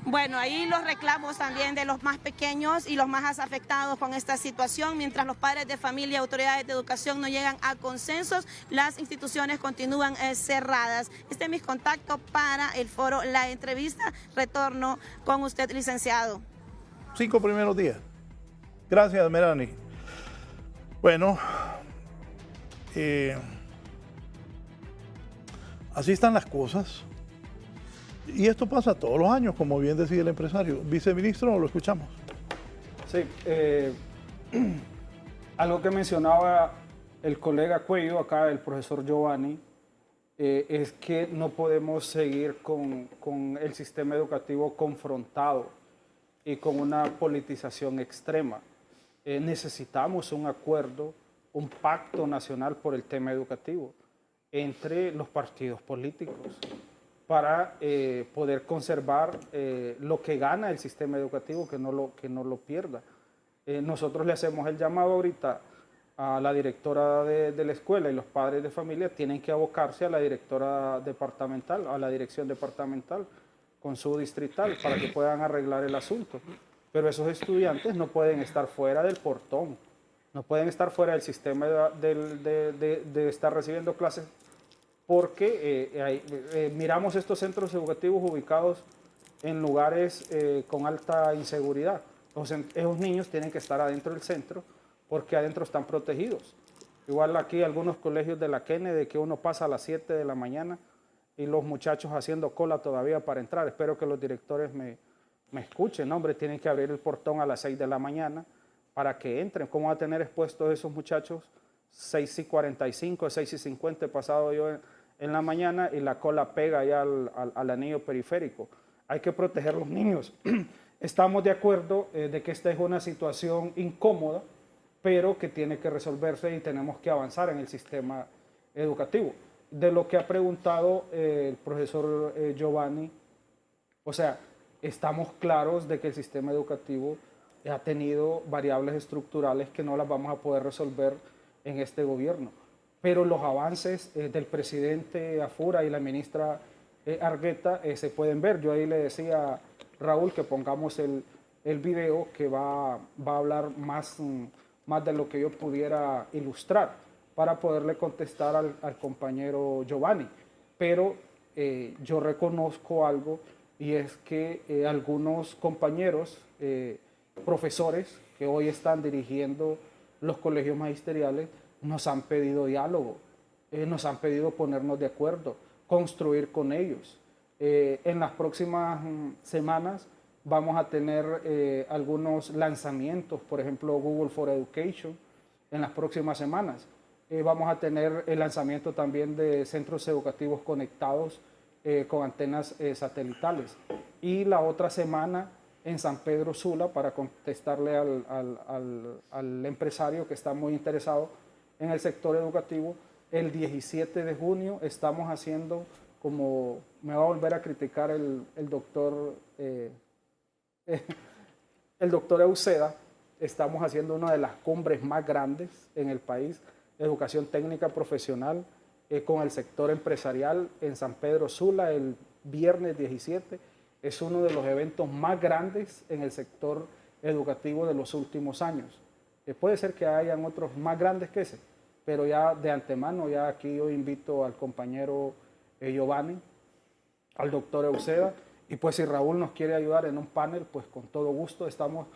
Bueno, ahí los reclamos también de los más pequeños y los más afectados con esta situación. Mientras los padres de familia y autoridades de educación no llegan a consensos, las instituciones continúan cerradas. Este es mi contacto para el foro La Entrevista. Retorno con usted, licenciado. 5 primeros días. Gracias, Melanie. Bueno, así están las cosas. Y esto pasa todos los años, como bien decía el empresario. Viceministro, lo escuchamos. Sí, algo que mencionaba el colega Cuello, acá el profesor Giovanni, es que no podemos seguir con el sistema educativo confrontado y con una politización extrema. Necesitamos un acuerdo, un pacto nacional por el tema educativo entre los partidos políticos, para poder conservar lo que gana el sistema educativo, que no lo pierda. Nosotros le hacemos el llamado ahorita a la directora de la escuela, y los padres de familia tienen que abocarse a la directora departamental, a la dirección departamental con su distrital, para que puedan arreglar el asunto. Pero esos estudiantes no pueden estar fuera del portón, no pueden estar fuera del sistema de estar recibiendo clases, porque miramos estos centros educativos ubicados en lugares con alta inseguridad. Esos niños tienen que estar adentro del centro porque adentro están protegidos. Igual aquí algunos colegios de la Kennedy, que uno pasa a las 7 de la mañana y los muchachos haciendo cola todavía para entrar. Espero que los directores me escuchen. No, hombre, tienen que abrir el portón a las 6 de la mañana para que entren. ¿Cómo van a tener expuestos esos muchachos? 6:45, 6:50 pasado yo en la mañana, y la cola pega ya al anillo periférico. Hay que proteger a los niños. Estamos de acuerdo de que esta es una situación incómoda, pero que tiene que resolverse y tenemos que avanzar en el sistema educativo. De lo que ha preguntado el profesor Giovanni, o sea, estamos claros de que el sistema educativo ha tenido variables estructurales que no las vamos a poder resolver en este gobierno. Pero los avances del presidente Afura y la ministra Argueta se pueden ver. Yo ahí le decía a Raúl que pongamos el video que va a hablar más de lo que yo pudiera ilustrar para poderle contestar al compañero Giovanni. Pero yo reconozco algo, y es que algunos compañeros, profesores que hoy están dirigiendo los colegios magisteriales, nos han pedido diálogo, nos han pedido ponernos de acuerdo, construir con ellos. En las próximas semanas vamos a tener algunos lanzamientos, por ejemplo, Google for Education, en las próximas semanas. Vamos a tener el lanzamiento también de centros educativos conectados con antenas satelitales. Y la otra semana en San Pedro Sula, para contestarle al empresario que está muy interesado en el sector educativo. El 17 de junio estamos haciendo, como me va a volver a criticar el doctor Euseda, estamos haciendo una de las cumbres más grandes en el país, educación técnica profesional, con el sector empresarial en San Pedro Sula el viernes 17. Es uno de los eventos más grandes en el sector educativo de los últimos años. Puede ser que hayan otros más grandes que ese, pero ya de antemano, ya aquí yo invito al compañero Giovanni, al doctor Euseda, y pues si Raúl nos quiere ayudar en un panel, pues con todo gusto. Estamos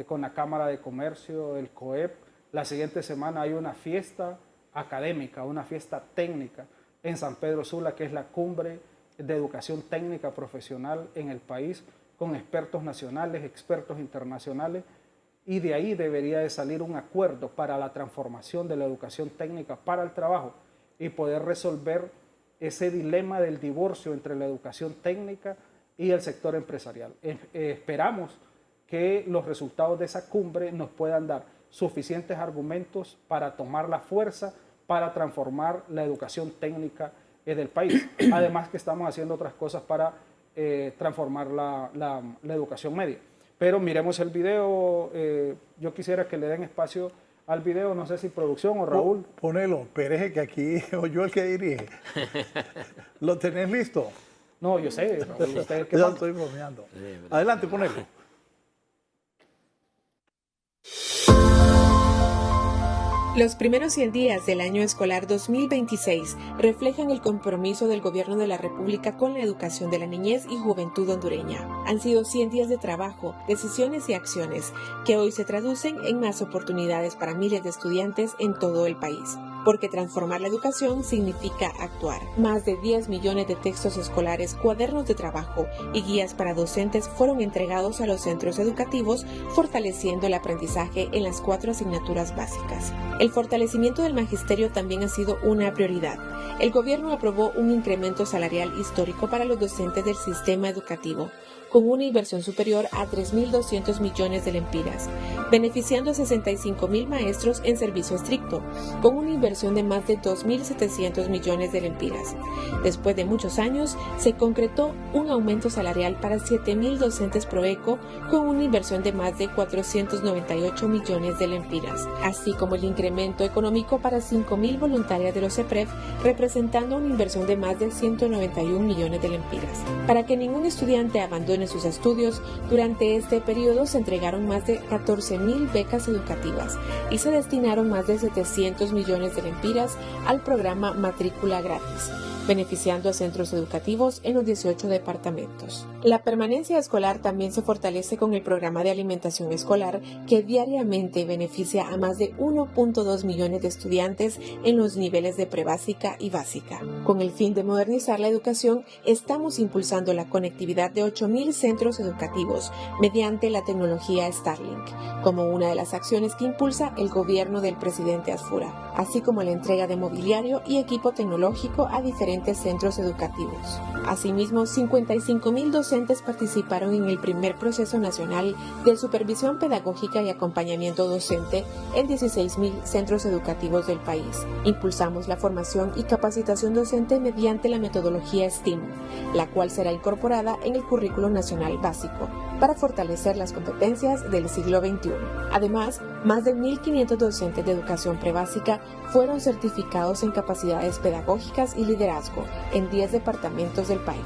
con la Cámara de Comercio, el COEP. La siguiente semana hay una fiesta académica, una fiesta técnica en San Pedro Sula, que es la cumbre de educación técnica profesional en el país, con expertos nacionales, expertos internacionales, y de ahí debería de salir un acuerdo para la transformación de la educación técnica para el trabajo y poder resolver ese dilema del divorcio entre la educación técnica y el sector empresarial. Esperamos que los resultados de esa cumbre nos puedan dar suficientes argumentos para tomar la fuerza para transformar la educación técnica del país. Además que estamos haciendo otras cosas para transformar la educación media. Pero miremos el video. Yo quisiera que le den espacio al video, no sé si producción o Raúl. Ponelo, pero es que aquí o yo el que dirige. ¿Lo tenés listo? No, yo sé, Raúl, usted es el que Ya manda. estoy bromeando. Adelante, ponelo. Los primeros 100 días del año escolar 2026 reflejan el compromiso del Gobierno de la República con la educación de la niñez y juventud hondureña. Han sido 100 días de trabajo, decisiones y acciones que hoy se traducen en más oportunidades para miles de estudiantes en todo el país. Porque transformar la educación significa actuar. Más de 10 millones de textos escolares, cuadernos de trabajo y guías para docentes fueron entregados a los centros educativos, fortaleciendo el aprendizaje en las 4 asignaturas básicas. El fortalecimiento del magisterio también ha sido una prioridad. El gobierno aprobó un incremento salarial histórico para los docentes del sistema educativo, con una inversión superior a 3.200 millones de lempiras, beneficiando a 65.000 maestros en servicio estricto, con una inversión de más de 2.700 millones de lempiras. Después de muchos años, se concretó un aumento salarial para 7.000 docentes Proeco, con una inversión de más de 498 millones de lempiras, así como el incremento económico para 5.000 voluntarias de los EPREF, representando una inversión de más de 191 millones de lempiras. Para que ningún estudiante abandone sus estudios, durante este periodo se entregaron más de 14.000 becas educativas y se destinaron más de 700 millones de lempiras al programa Matrícula Gratis, beneficiando a centros educativos en los 18 departamentos. La permanencia escolar también se fortalece con el programa de alimentación escolar, que diariamente beneficia a más de 1.2 millones de estudiantes en los niveles de prebásica y básica. Con el fin de modernizar la educación, estamos impulsando la conectividad de 8.000 centros educativos mediante la tecnología Starlink, como una de las acciones que impulsa el gobierno del presidente Asfura, así como la entrega de mobiliario y equipo tecnológico a diferentes centros educativos. Asimismo, 55.000 docentes participaron en el primer proceso nacional de supervisión pedagógica y acompañamiento docente en 16.000 centros educativos del país. Impulsamos la formación y capacitación docente mediante la metodología STEAM, la cual será incorporada en el currículo nacional básico para fortalecer las competencias del siglo XXI. Además, más de 1.500 docentes de educación prebásica fueron certificados en capacidades pedagógicas y liderazgo en 10 departamentos del país.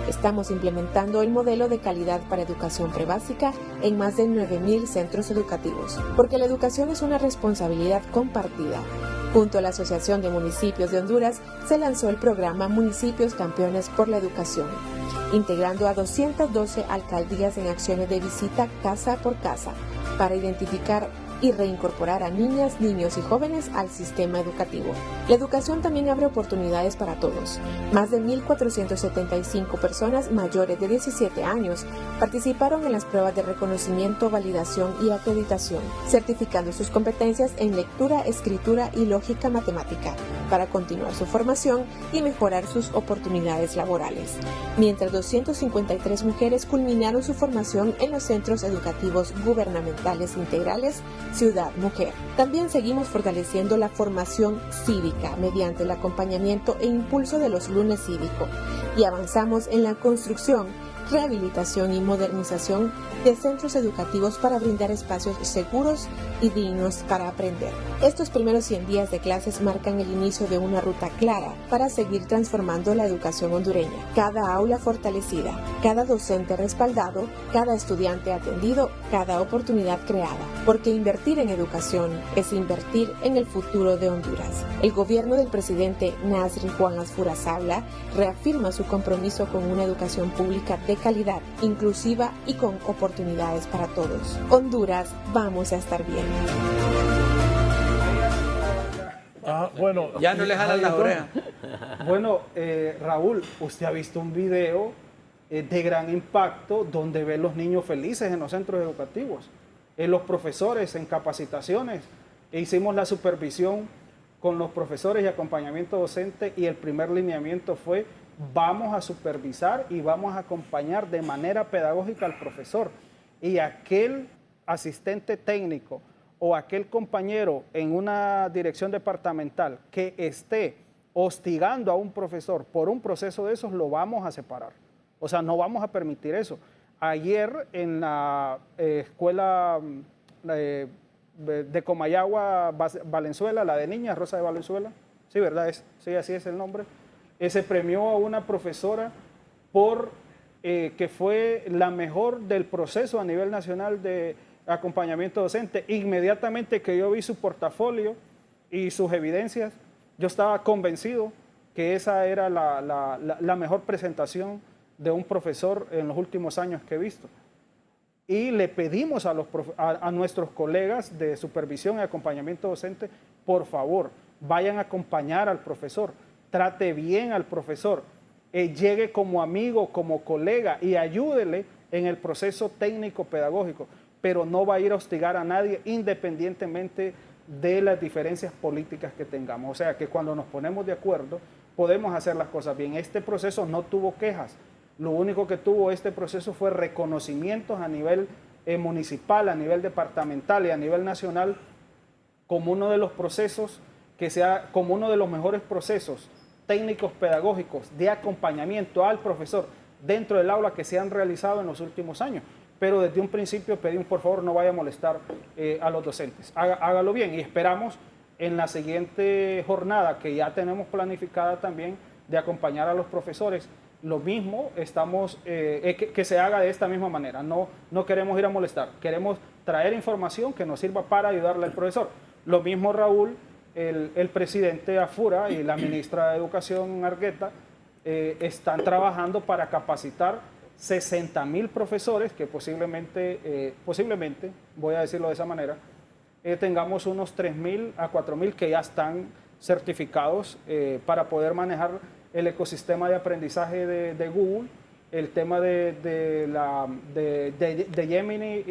Estamos implementando el modelo de calidad para educación prebásica en más de 9.000 centros educativos, porque la educación es una responsabilidad compartida. Junto a la Asociación de Municipios de Honduras se lanzó el programa Municipios Campeones por la Educación, integrando a 212 alcaldías en acciones de visita casa por casa para identificar y reincorporar a niñas, niños y jóvenes al sistema educativo. La educación también abre oportunidades para todos. Más de 1.475 personas mayores de 17 años participaron en las pruebas de reconocimiento, validación y acreditación, certificando sus competencias en lectura, escritura y lógica matemática, para continuar su formación y mejorar sus oportunidades laborales. Mientras 253 mujeres culminaron su formación en los centros educativos gubernamentales integrales Ciudad Mujer. También seguimos fortaleciendo la formación cívica mediante el acompañamiento e impulso de los lunes cívicos y avanzamos en la construcción, rehabilitación y modernización de centros educativos para brindar espacios seguros y dignos para aprender. Estos primeros 100 días de clases marcan el inicio de una ruta clara para seguir transformando la educación hondureña. Cada aula fortalecida, cada docente respaldado, cada estudiante atendido, cada oportunidad creada. Porque invertir en educación es invertir en el futuro de Honduras. El gobierno del presidente Nasri Juan Asfurazabla reafirma su compromiso con una educación pública de calidad, inclusiva y con oportunidades para todos. Honduras, vamos a estar bien. Bueno, ya no le jalan las orejas. Bueno, Raúl, usted ha visto un video de gran impacto donde ve los niños felices en los centros educativos, los profesores en capacitaciones. Hicimos la supervisión con los profesores y acompañamiento docente y el primer lineamiento fue: vamos a supervisar y vamos a acompañar de manera pedagógica al profesor. Y aquel asistente técnico o aquel compañero en una dirección departamental que esté hostigando a un profesor por un proceso de esos, lo vamos a separar. O sea, no vamos a permitir eso. Ayer en la escuela de Comayagua, Valenzuela, la de niñas, Rosa de Valenzuela, sí, ¿verdad? Sí, así es el nombre. Se premió a una profesora por que fue la mejor del proceso a nivel nacional de acompañamiento docente. Inmediatamente que yo vi su portafolio y sus evidencias, yo estaba convencido que esa era la mejor presentación de un profesor en los últimos años que he visto. Y le pedimos a nuestros colegas de supervisión y acompañamiento docente, por favor, vayan a acompañar al profesor, trate bien al profesor, llegue como amigo, como colega y ayúdele en el proceso técnico pedagógico, pero no va a ir a hostigar a nadie independientemente de las diferencias políticas que tengamos. O sea que cuando nos ponemos de acuerdo podemos hacer las cosas bien. Este proceso no tuvo quejas, lo único que tuvo este proceso fue reconocimientos a nivel municipal, a nivel departamental y a nivel nacional como uno de los procesos como uno de los mejores procesos técnicos pedagógicos de acompañamiento al profesor dentro del aula que se han realizado en los últimos años. Pero desde un principio pedimos, por favor, no vaya a molestar a los docentes. Hágalo bien y esperamos en la siguiente jornada que ya tenemos planificada también de acompañar a los profesores. Lo mismo, estamos, que se haga de esta misma manera. No queremos ir a molestar, queremos traer información que nos sirva para ayudarle al profesor. Lo mismo, Raúl, el presidente Afura y la ministra de Educación, Argueta, están trabajando para capacitar 60,000 profesores que posiblemente, voy a decirlo de esa manera, tengamos unos 3,000 a 4,000 que ya están certificados para poder manejar el ecosistema de aprendizaje de Google, el tema de Gemini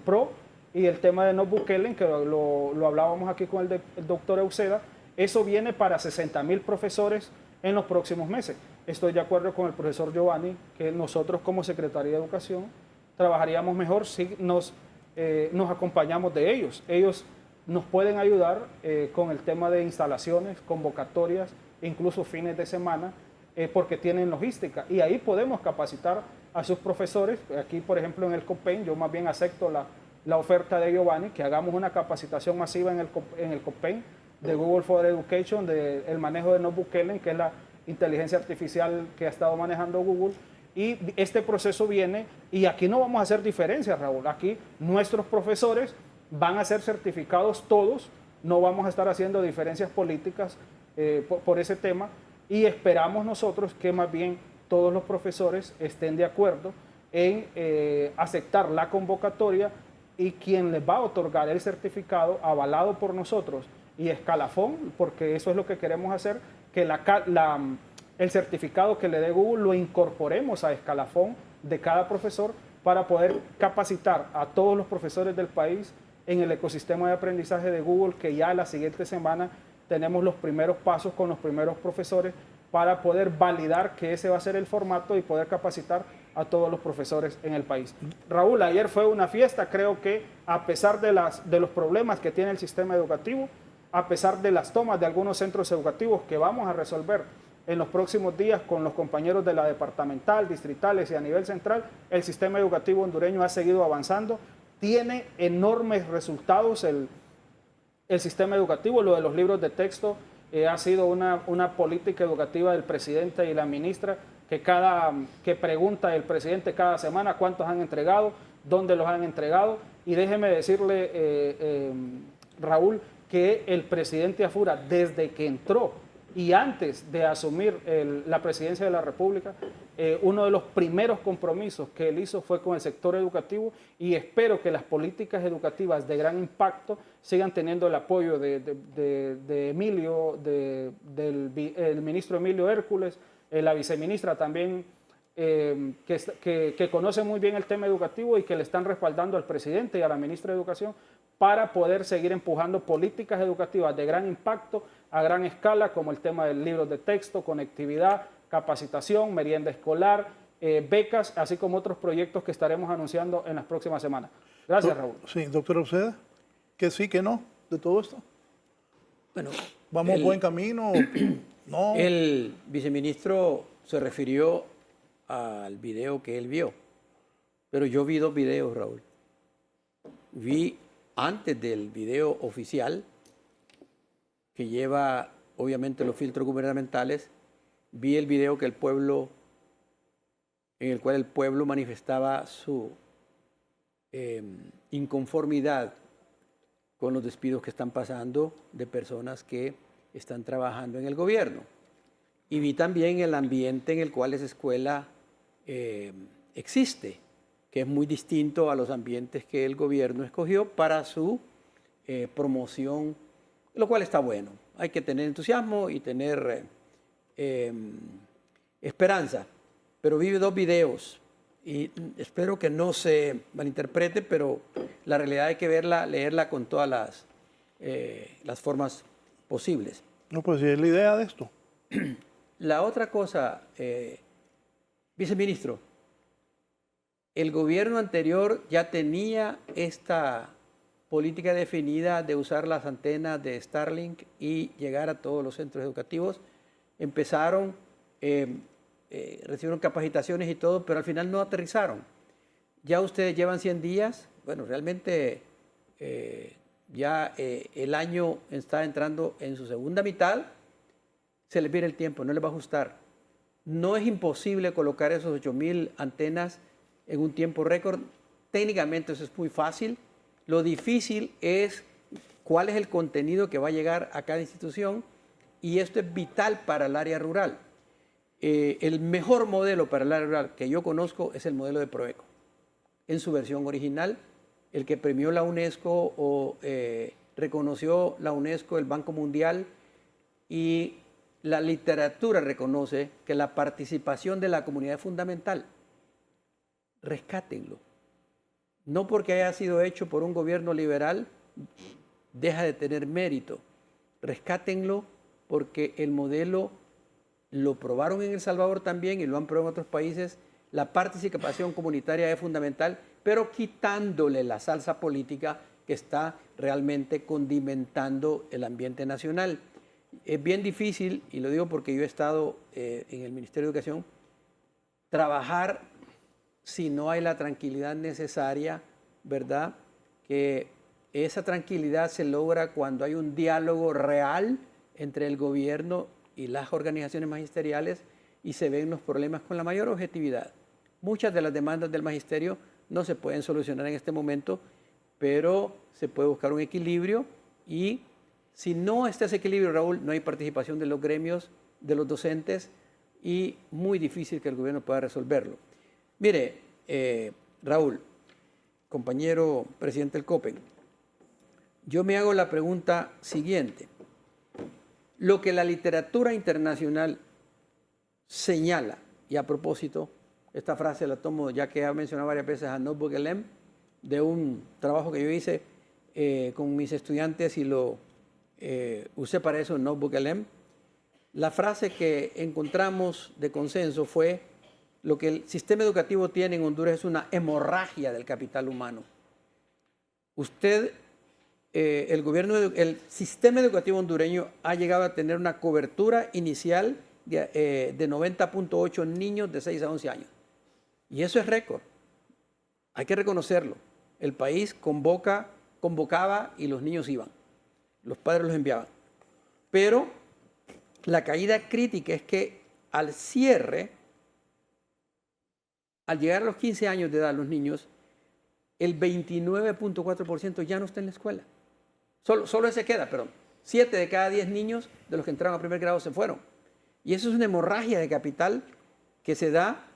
Pro y el tema de Notebook LM, que lo hablábamos aquí con el doctor Euseda. Eso viene para 60,000 profesores en los próximos meses. Estoy de acuerdo con el profesor Giovanni que nosotros como Secretaría de Educación trabajaríamos mejor si nos acompañamos de ellos. Ellos nos pueden ayudar con el tema de instalaciones, convocatorias, incluso fines de semana, porque tienen logística. Y ahí podemos capacitar a sus profesores. Aquí, por ejemplo, en el COPEN, yo más bien acepto la oferta de Giovanni, que hagamos una capacitación masiva en el COPEN de Google for Education, del manejo de Notebook LM, que es la inteligencia artificial que ha estado manejando Google. Y este proceso viene, y aquí no vamos a hacer diferencias, Raúl. Aquí nuestros profesores van a ser certificados todos, no vamos a estar haciendo diferencias políticas por ese tema, y esperamos nosotros que más bien todos los profesores estén de acuerdo en aceptar la convocatoria y quien les va a otorgar el certificado avalado por nosotros y escalafón, porque eso es lo que queremos hacer, que el certificado que le dé Google lo incorporemos a escalafón de cada profesor para poder capacitar a todos los profesores del país en el ecosistema de aprendizaje de Google, que ya la siguiente semana tenemos los primeros pasos con los primeros profesores para poder validar que ese va a ser el formato y poder capacitar a todos los profesores en el país. Raúl, ayer fue una fiesta, creo que a pesar de los problemas que tiene el sistema educativo, a pesar de las tomas de algunos centros educativos que vamos a resolver en los próximos días con los compañeros de la departamental, distritales y a nivel central, el sistema educativo hondureño ha seguido avanzando, tiene enormes resultados el sistema educativo. Lo de los libros de texto ha sido una política educativa del presidente y la ministra que pregunta el presidente cada semana cuántos han entregado, dónde los han entregado. Y déjeme decirle, Raúl, que el presidente Afura, desde que entró y antes de asumir la presidencia de la República, uno de los primeros compromisos que él hizo fue con el sector educativo, y espero que las políticas educativas de gran impacto sigan teniendo el apoyo de Emilio, del ministro Emilio Hércules, la viceministra también, que conoce muy bien el tema educativo y que le están respaldando al presidente y a la ministra de Educación para poder seguir empujando políticas educativas de gran impacto a gran escala, como el tema del libro de texto, conectividad, capacitación, merienda escolar, becas, así como otros proyectos que estaremos anunciando en las próximas semanas. Gracias, Raúl. Sí, doctora Uceda, que sí, que no, de todo esto. Bueno, ¿vamos buen camino? No. El viceministro se refirió al video que él vio, pero yo vi 2 videos, Raúl. Vi antes del video oficial, que lleva obviamente los filtros gubernamentales, vi el video que en el cual el pueblo manifestaba su inconformidad con los despidos que están pasando de personas que están trabajando en el gobierno. Y vi también el ambiente en el cual esa escuela existe, que es muy distinto a los ambientes que el gobierno escogió para su promoción, lo cual está bueno. Hay que tener entusiasmo y tener esperanza. Pero vi 2 videos y espero que no se malinterprete, pero la realidad hay que verla, leerla con todas las formas posibles. No, pues sí, es la idea de esto. La otra cosa, viceministro, el gobierno anterior ya tenía esta política definida de usar las antenas de Starlink y llegar a todos los centros educativos. Empezaron, recibieron capacitaciones y todo, pero al final no aterrizaron. Ya ustedes llevan 100 días, bueno, realmente ya el año está entrando en su segunda mitad, se les viene el tiempo, no les va a ajustar. No es imposible colocar esos 8,000 antenas en un tiempo récord. Técnicamente eso es muy fácil. Lo difícil es cuál es el contenido que va a llegar a cada institución, y esto es vital para el área rural. El mejor modelo para el área rural que yo conozco es el modelo de Proeco, en su versión original, el que premió la UNESCO o reconoció la UNESCO, el Banco Mundial, y la literatura reconoce que la participación de la comunidad es fundamental. Rescátenlo. No porque haya sido hecho por un gobierno liberal, deja de tener mérito. Rescátenlo porque el modelo lo probaron en El Salvador también y lo han probado en otros países. La participación comunitaria es fundamental, pero quitándole la salsa política que está realmente condimentando el ambiente nacional. Es bien difícil, y lo digo porque yo he estado en el Ministerio de Educación, trabajar si no hay la tranquilidad necesaria, ¿verdad? Que esa tranquilidad se logra cuando hay un diálogo real entre el gobierno y las organizaciones magisteriales y se ven los problemas con la mayor objetividad. Muchas de las demandas del magisterio no se pueden solucionar en este momento, pero se puede buscar un equilibrio, y si no está ese equilibrio, Raúl, no hay participación de los gremios, de los docentes, y muy difícil que el gobierno pueda resolverlo. Mire, Raúl, compañero presidente del COPEN, yo me hago la pregunta siguiente. Lo que la literatura internacional señala, y a propósito, esta frase la tomo ya que ha mencionado varias veces a Notebook LM, de un trabajo que yo hice con mis estudiantes y lo usé para eso en Notebook LM. La frase que encontramos de consenso fue: lo que el sistema educativo tiene en Honduras es una hemorragia del capital humano. El sistema educativo hondureño ha llegado a tener una cobertura inicial de 90.8 niños de 6 a 11 años. Y eso es récord. Hay que reconocerlo. El país convocaba y los niños iban. Los padres los enviaban. Pero la caída crítica es que al cierre, al llegar a los 15 años de edad los niños, el 29.4% ya no está en la escuela. Solo ese queda, perdón. 7 de cada 10 niños de los que entraron a primer grado se fueron. Y eso es una hemorragia de capital que se da,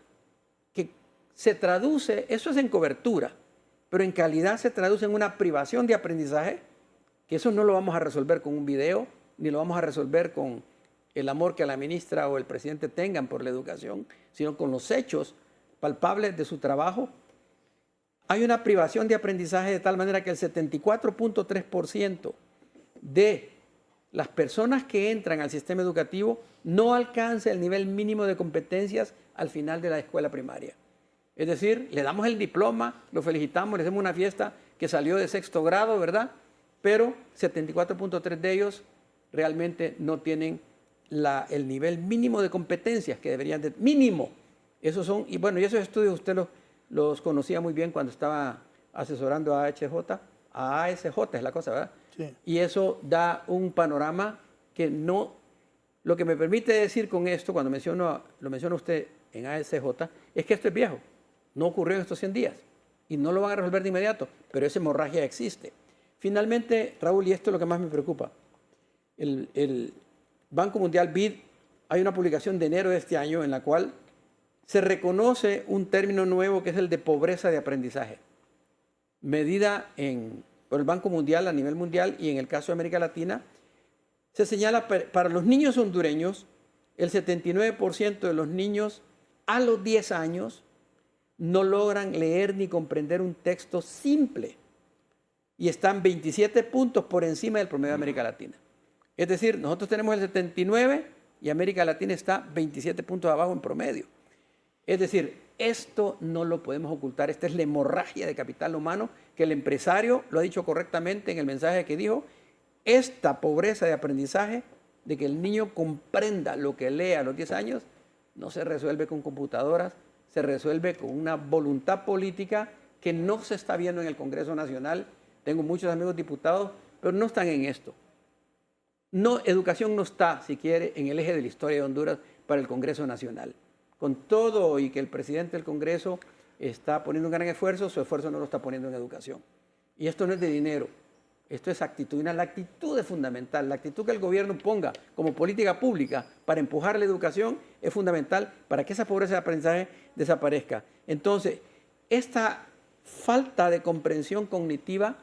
que se traduce, eso es en cobertura, pero en calidad se traduce en una privación de aprendizaje, que eso no lo vamos a resolver con un video, ni lo vamos a resolver con el amor que la ministra o el presidente tengan por la educación, sino con los hechos palpables de su trabajo. Hay una privación de aprendizaje de tal manera que el 74.3% de las personas que entran al sistema educativo no alcanza el nivel mínimo de competencias al final de la escuela primaria. Es decir, le damos el diploma, lo felicitamos, le hacemos una fiesta que salió de 6º grado, ¿verdad? Pero 74.3 de ellos realmente no tienen el nivel mínimo de competencias que deberían de... ¡Mínimo! Esos son, y bueno, y esos estudios usted los conocía muy bien cuando estaba asesorando a ASJ es la cosa, ¿verdad? Sí. Y eso da un panorama que no... Lo que me permite decir con esto, cuando lo menciona usted en ASJ, es que esto es viejo. No ocurrió en estos 100 días. Y no lo van a resolver de inmediato, pero esa hemorragia existe. Finalmente, Raúl, y esto es lo que más me preocupa, el Banco Mundial BID, hay una publicación de enero de este año en la cual se reconoce un término nuevo que es el de pobreza de aprendizaje, medida por el Banco Mundial a nivel mundial, y en el caso de América Latina, se señala para los niños hondureños, el 79% de los niños a los 10 años no logran leer ni comprender un texto simple y están 27 puntos por encima del promedio de América Latina. Es decir, nosotros tenemos el 79 y América Latina está 27 puntos abajo en promedio. Es decir, esto no lo podemos ocultar. Esta es la hemorragia de capital humano que el empresario lo ha dicho correctamente en el mensaje que dijo. Esta pobreza de aprendizaje, de que el niño comprenda lo que lee a los 10 años, no se resuelve con computadoras, se resuelve con una voluntad política que no se está viendo en el Congreso Nacional. Tengo muchos amigos diputados, pero no están en esto. No, educación no está, si quiere, en el eje de la historia de Honduras para el Congreso Nacional. Con todo y que el presidente del Congreso está poniendo un gran esfuerzo, su esfuerzo no lo está poniendo en educación. Y esto no es de dinero, esto es actitud. La actitud es fundamental, la actitud que el gobierno ponga como política pública para empujar la educación es fundamental para que esa pobreza de aprendizaje desaparezca. Entonces, esta falta de comprensión cognitiva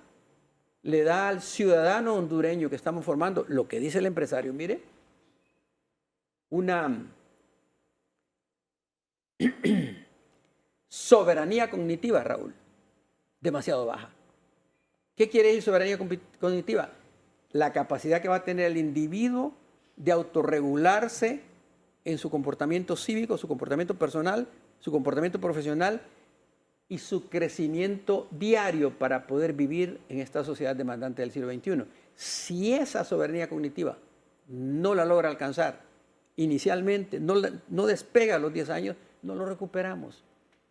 le da al ciudadano hondureño que estamos formando, lo que dice el empresario, mire, una soberanía cognitiva, Raúl, demasiado baja. ¿Qué quiere decir soberanía cognitiva? La capacidad que va a tener el individuo de autorregularse en su comportamiento cívico, su comportamiento personal, su comportamiento profesional y su crecimiento diario para poder vivir en esta sociedad demandante del siglo XXI. Si esa soberanía cognitiva no la logra alcanzar inicialmente, no despega a los 10 años, no lo recuperamos.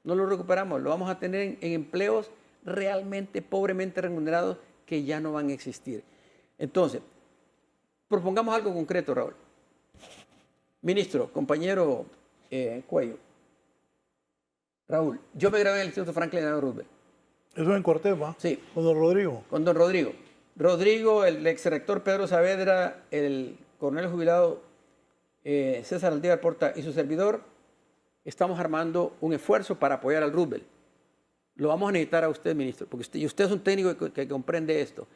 No lo recuperamos, lo vamos a tener en empleos realmente pobremente remunerados que ya no van a existir. Entonces, propongamos algo concreto, Raúl. Ministro, compañero Cuello. Raúl, yo me gradué en el Instituto Franklin Delano Roosevelt. ¿Eso en Cortés, va? Sí. ¿Con don Rodrigo? Con don Rodrigo. Rodrigo, el exrector Pedro Saavedra, el coronel jubilado César Aldívar Porta y su servidor, estamos armando un esfuerzo para apoyar al Roosevelt. lo vamos a necesitar a usted, ministro, porque usted es un técnico que comprende esto.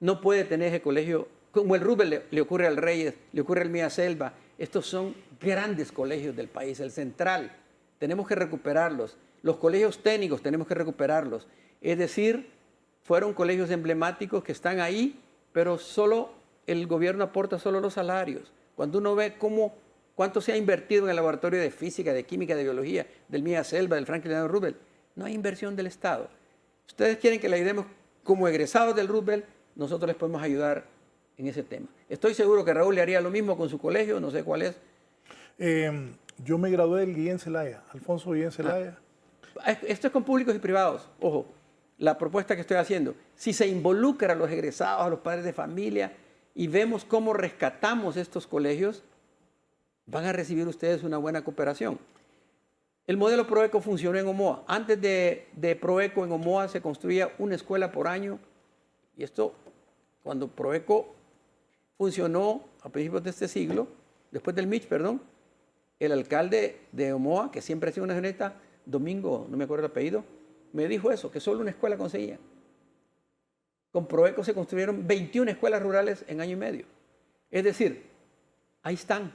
No puede tener ese colegio, como el Roosevelt le ocurre al Reyes, le ocurre al Mía Selva. Estos son grandes colegios del país, el Central. Tenemos que recuperarlos. Los colegios técnicos tenemos que recuperarlos. Es decir, fueron colegios emblemáticos que están ahí, pero solo el gobierno aporta solo los salarios. Cuando uno ve cuánto se ha invertido en el laboratorio de física, de química, de biología, del Mía Selva, del Franklin Delano Roosevelt, no hay inversión del Estado. Ustedes quieren que le ayudemos como egresados del Roosevelt, nosotros les podemos ayudar en ese tema. Estoy seguro que Raúl le haría lo mismo con su colegio, no sé cuál es. Yo me gradué del Guillén Zelaya, Alfonso Guillén Zelaya. Esto es con públicos y privados. Ojo, la propuesta que estoy haciendo. Si se involucra a los egresados, a los padres de familia, y vemos cómo rescatamos estos colegios, van a recibir ustedes una buena cooperación. El modelo Proeco funcionó en Omoa. Antes de Proeco en Omoa se construía una escuela por año. Y esto, cuando Proeco funcionó a principios de este siglo, después del Mitch, perdón, el alcalde de Omoa, que siempre ha sido una geneta, Domingo, no me acuerdo el apellido, me dijo eso, que solo una escuela conseguía. Con Proeco se construyeron 21 escuelas rurales en año y medio. Es decir, ahí están.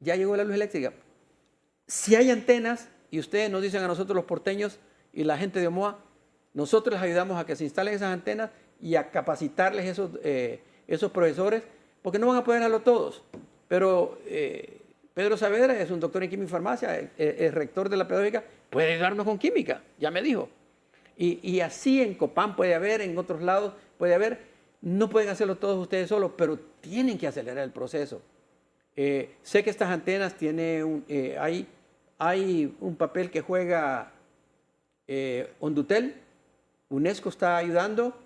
Ya llegó la luz eléctrica. Si hay antenas, y ustedes nos dicen a nosotros los porteños y la gente de Omoa, nosotros les ayudamos a que se instalen esas antenas y a capacitarles esos profesores, porque no van a poder hacerlo todos. Pero Pedro Saavedra es un doctor en química y farmacia, es rector de la pedagógica, puede ayudarnos con química, ya me dijo. Y así en Copán puede haber, en otros lados puede haber. No pueden hacerlo todos ustedes solos, pero tienen que acelerar el proceso. Sé que estas antenas tienen hay un papel que juega Hondutel, UNESCO está ayudando,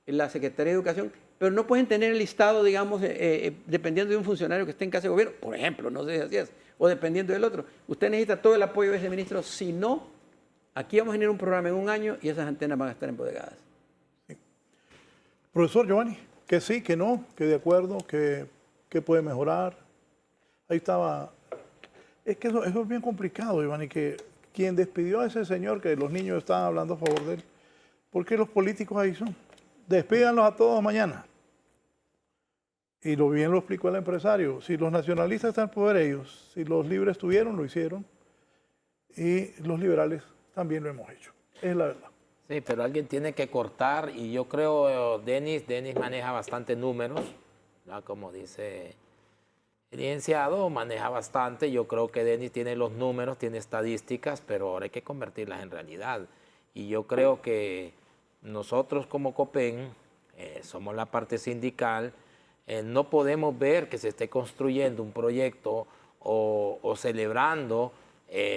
la Secretaría de Educación, pero no pueden tener el listado, digamos, dependiendo de un funcionario que esté en casa de gobierno, por ejemplo, no sé si así es, o dependiendo del otro. Usted necesita todo el apoyo de ese ministro, si no, aquí vamos a tener un programa en un año y esas antenas van a estar embodegadas. Sí. Profesor Giovanni, que sí, que no, que de acuerdo, que puede mejorar. Ahí estaba. Es que eso es bien complicado, Giovanni, que quien despidió a ese señor, que los niños estaban hablando a favor de él, ¿por qué los políticos ahí son? Despídanlos a todos mañana. Y lo bien lo explicó el empresario. Si los nacionalistas están en poder ellos, si los libres tuvieron, lo hicieron. Y los liberales también lo hemos hecho. Es la verdad. Sí, pero alguien tiene que cortar y yo creo, Denis maneja bastante números, ¿no? Como dice el licenciado, maneja bastante. Yo creo que Denis tiene los números, tiene estadísticas, pero ahora hay que convertirlas en realidad. Y yo creo que nosotros como COPEN, somos la parte sindical, no podemos ver que se esté construyendo un proyecto o celebrando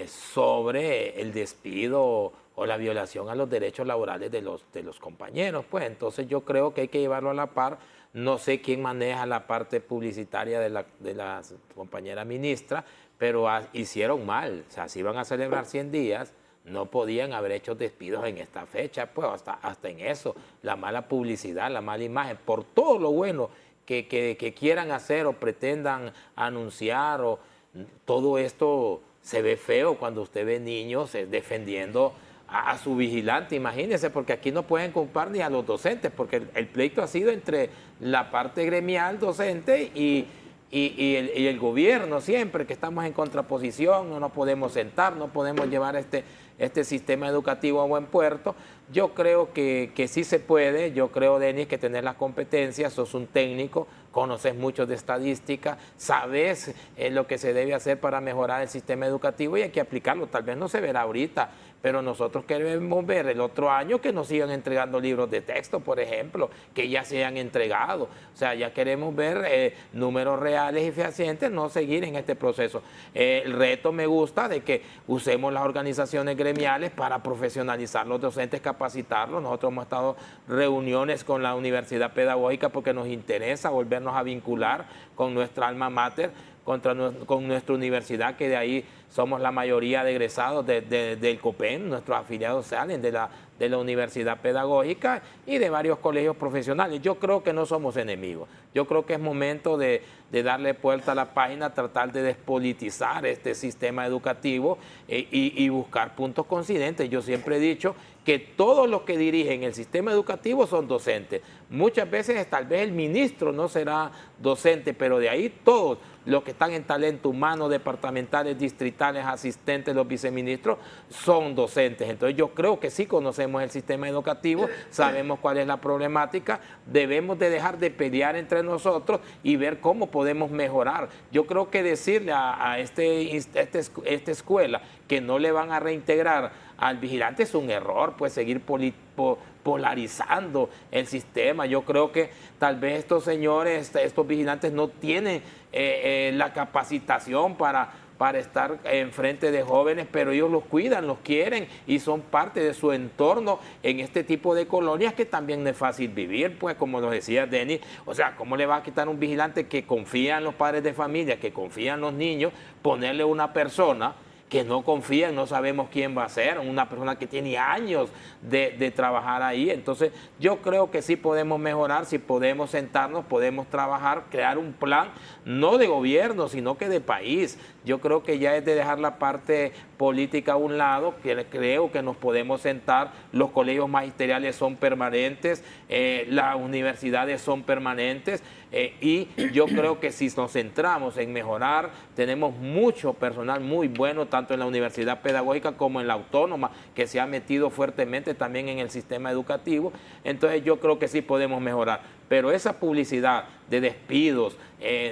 sobre el despido o la violación a los derechos laborales de los compañeros. Pues entonces yo creo que hay que llevarlo a la par. No sé quién maneja la parte publicitaria de la compañera ministra, pero hicieron mal. O sea, si iban a celebrar 100 días, no podían haber hecho despidos en esta fecha, pues hasta en eso, la mala publicidad, la mala imagen, por todo lo bueno que quieran hacer o pretendan anunciar, o todo esto se ve feo cuando usted ve niños defendiendo a su vigilante, imagínense, porque aquí no pueden culpar ni a los docentes, porque el pleito ha sido entre la parte gremial docente y el gobierno siempre, que estamos en contraposición, no nos podemos sentar, no podemos llevar este sistema educativo a buen puerto. Yo creo que sí se puede. Yo creo, Denis, que tenés las competencias, sos un técnico, conoces mucho de estadística, sabes lo que se debe hacer para mejorar el sistema educativo y hay que aplicarlo. Tal vez no se verá ahorita, pero nosotros queremos ver el otro año que nos sigan entregando libros de texto, por ejemplo, que ya se hayan entregado. O sea, ya queremos ver números reales y fehacientes, no seguir en este proceso. El reto me gusta de que usemos las organizaciones gremiales para profesionalizar los docentes, capacitarlos. Nosotros hemos estado en reuniones con la Universidad Pedagógica porque nos interesa volvernos a vincular con nuestra alma mater, con nuestra universidad, que de ahí somos la mayoría de egresados del COPEN. Nuestros afiliados salen de la Universidad Pedagógica y de varios colegios profesionales. Yo creo que no somos enemigos. Yo creo que es momento de darle vuelta a la página, tratar de despolitizar este sistema educativo y buscar puntos coincidentes. Yo siempre he dicho que todos los que dirigen el sistema educativo son docentes. Muchas veces tal vez el ministro no será docente, pero de ahí todos los que están en talento humano, departamentales, distritales, asistentes, los viceministros, son docentes. Entonces yo creo que sí conocemos el sistema educativo, sabemos cuál es la problemática, debemos de dejar de pelear entre nosotros y ver cómo podemos mejorar. Yo creo que decirle a esta escuela que no le van a reintegrar al vigilante es un error, pues seguir polarizando el sistema. Yo creo que tal vez estos señores, estos vigilantes no tienen la capacitación para estar enfrente de jóvenes, pero ellos los cuidan, los quieren y son parte de su entorno en este tipo de colonias que también no es fácil vivir, pues como nos decía Denis, o sea, ¿cómo le va a quitar a un vigilante que confía en los padres de familia, que confía en los niños, ponerle una persona que no confían, no sabemos quién va a ser, una persona que tiene años de trabajar ahí? Entonces yo creo que sí podemos mejorar, si podemos sentarnos, podemos trabajar, crear un plan, no de gobierno, sino que de país. Yo creo que ya es de dejar la parte política a un lado, que creo que nos podemos sentar, los colegios magisteriales son permanentes, las universidades son permanentes, y yo creo que si nos centramos en mejorar, tenemos mucho personal muy bueno, tanto en la universidad pedagógica como en la autónoma, que se ha metido fuertemente también en el sistema educativo. Entonces yo creo que sí podemos mejorar, pero esa publicidad de despidos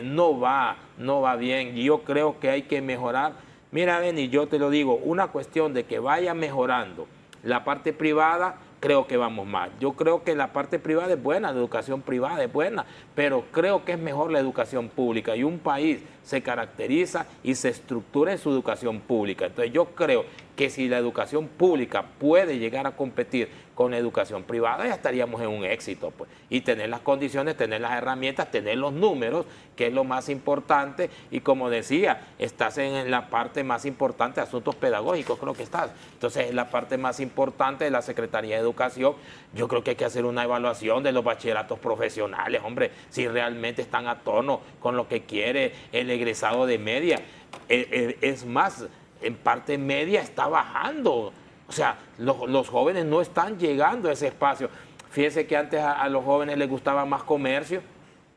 no va bien. Yo creo que hay que mejorar. Mira, Benny, yo te lo digo, una cuestión de que vaya mejorando la parte privada, creo que vamos mal. Yo creo que la parte privada es buena, la educación privada es buena, pero creo que es mejor la educación pública, y un país se caracteriza y se estructura en su educación pública. Entonces yo creo que si la educación pública puede llegar a competir con la educación privada, ya estaríamos en un éxito, pues. Y tener las condiciones, tener las herramientas, tener los números, que es lo más importante. Y como decía, estás en la parte más importante de asuntos pedagógicos, creo que estás. Entonces es la parte más importante de la Secretaría de Educación. Yo creo que hay que hacer una evaluación de los bachilleratos profesionales, hombre, si realmente están a tono con lo que quiere el egresado de media. Es más, en parte media está bajando. O sea, los jóvenes no están llegando a ese espacio. Fíjense que antes a los jóvenes les gustaba más comercio,